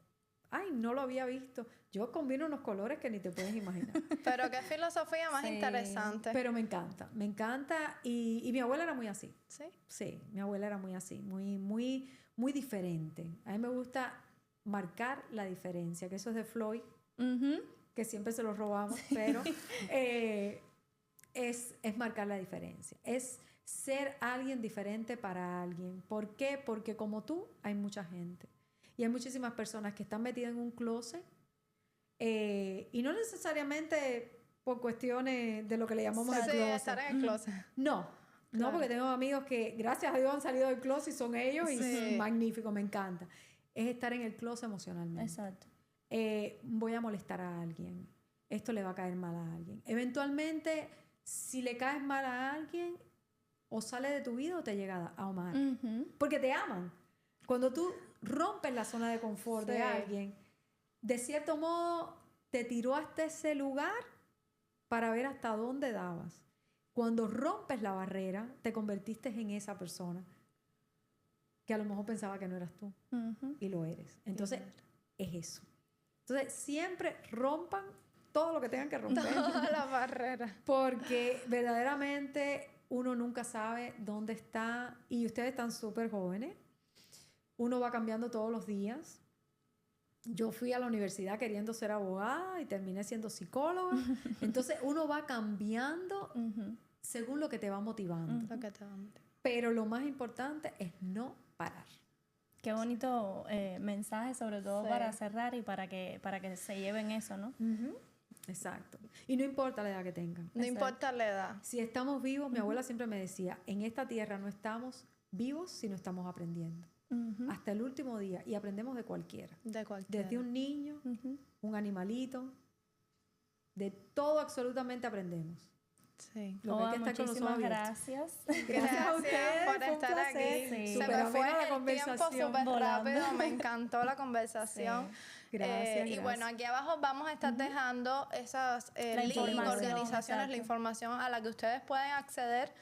ay, no lo había visto. Yo combino unos colores que ni te puedes imaginar. Pero qué filosofía más Sí. interesante. Pero me encanta. Y mi abuela era muy así. Sí. Sí, mi abuela era muy así, muy diferente. A mí me gusta marcar la diferencia, que eso es de Floyd, que siempre se lo robamos, pero es marcar la diferencia. Es ser alguien diferente para alguien. ¿Por qué? Porque como tú, hay mucha gente. Y hay muchísimas personas que están metidas en un closet y no necesariamente por cuestiones de lo que le llamamos el Sí, closet. estar en el closet. No, Claro. porque tengo amigos que gracias a Dios han salido del closet y son ellos y Sí. es magnífico, me encanta. Es estar en el closet emocionalmente. Exacto. Voy a molestar a alguien, esto le va a caer mal a alguien. Eventualmente, si le caes mal a alguien, o sale de tu vida o te llega a amar. Porque te aman. Cuando tú rompes la zona de confort de Sí. alguien, de cierto modo te tiró hasta ese lugar para ver hasta dónde dabas. Cuando rompes la barrera, te convertiste en esa persona que a lo mejor pensaba que no eras tú y lo eres. Entonces, es eso. Entonces, siempre rompan todo lo que tengan que romper. Todas las barreras. Porque verdaderamente uno nunca sabe dónde está. Y ustedes están súper jóvenes. Uno va cambiando todos los días. Yo fui a la universidad queriendo ser abogada y terminé siendo psicóloga. Entonces, uno va cambiando según lo que te va motivando. Lo que te va a meter. Pero lo más importante es no parar. Qué bonito mensaje, sobre todo Sí. para cerrar y para que se lleven eso, ¿no? Exacto. Y no importa la edad que tengan. No importa la edad. Si estamos vivos, mi abuela siempre me decía, en esta tierra no estamos vivos si no estamos aprendiendo. Hasta el último día. Y aprendemos de cualquiera. De cualquier. Desde un niño, un animalito, de todo absolutamente aprendemos. Sí. Lo que hay que estar con los ojos muchísimas abiertos. gracias. Gracias a ustedes, por fue un estar placer. aquí. Sí. Se Súper me amena fue la el tiempo conversación. súper Volando. rápido. Me encantó la conversación. Gracias, Y bueno, aquí abajo vamos a estar dejando esas links, información, organizaciones, exacto. la información a la que ustedes pueden acceder.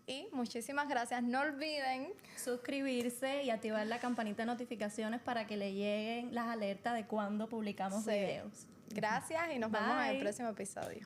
Y muchísimas gracias. No olviden Suscribirse y activar la campanita de notificaciones para que le lleguen las alertas de cuando publicamos Sí. videos. Gracias y nos vemos en el Bye. próximo episodio.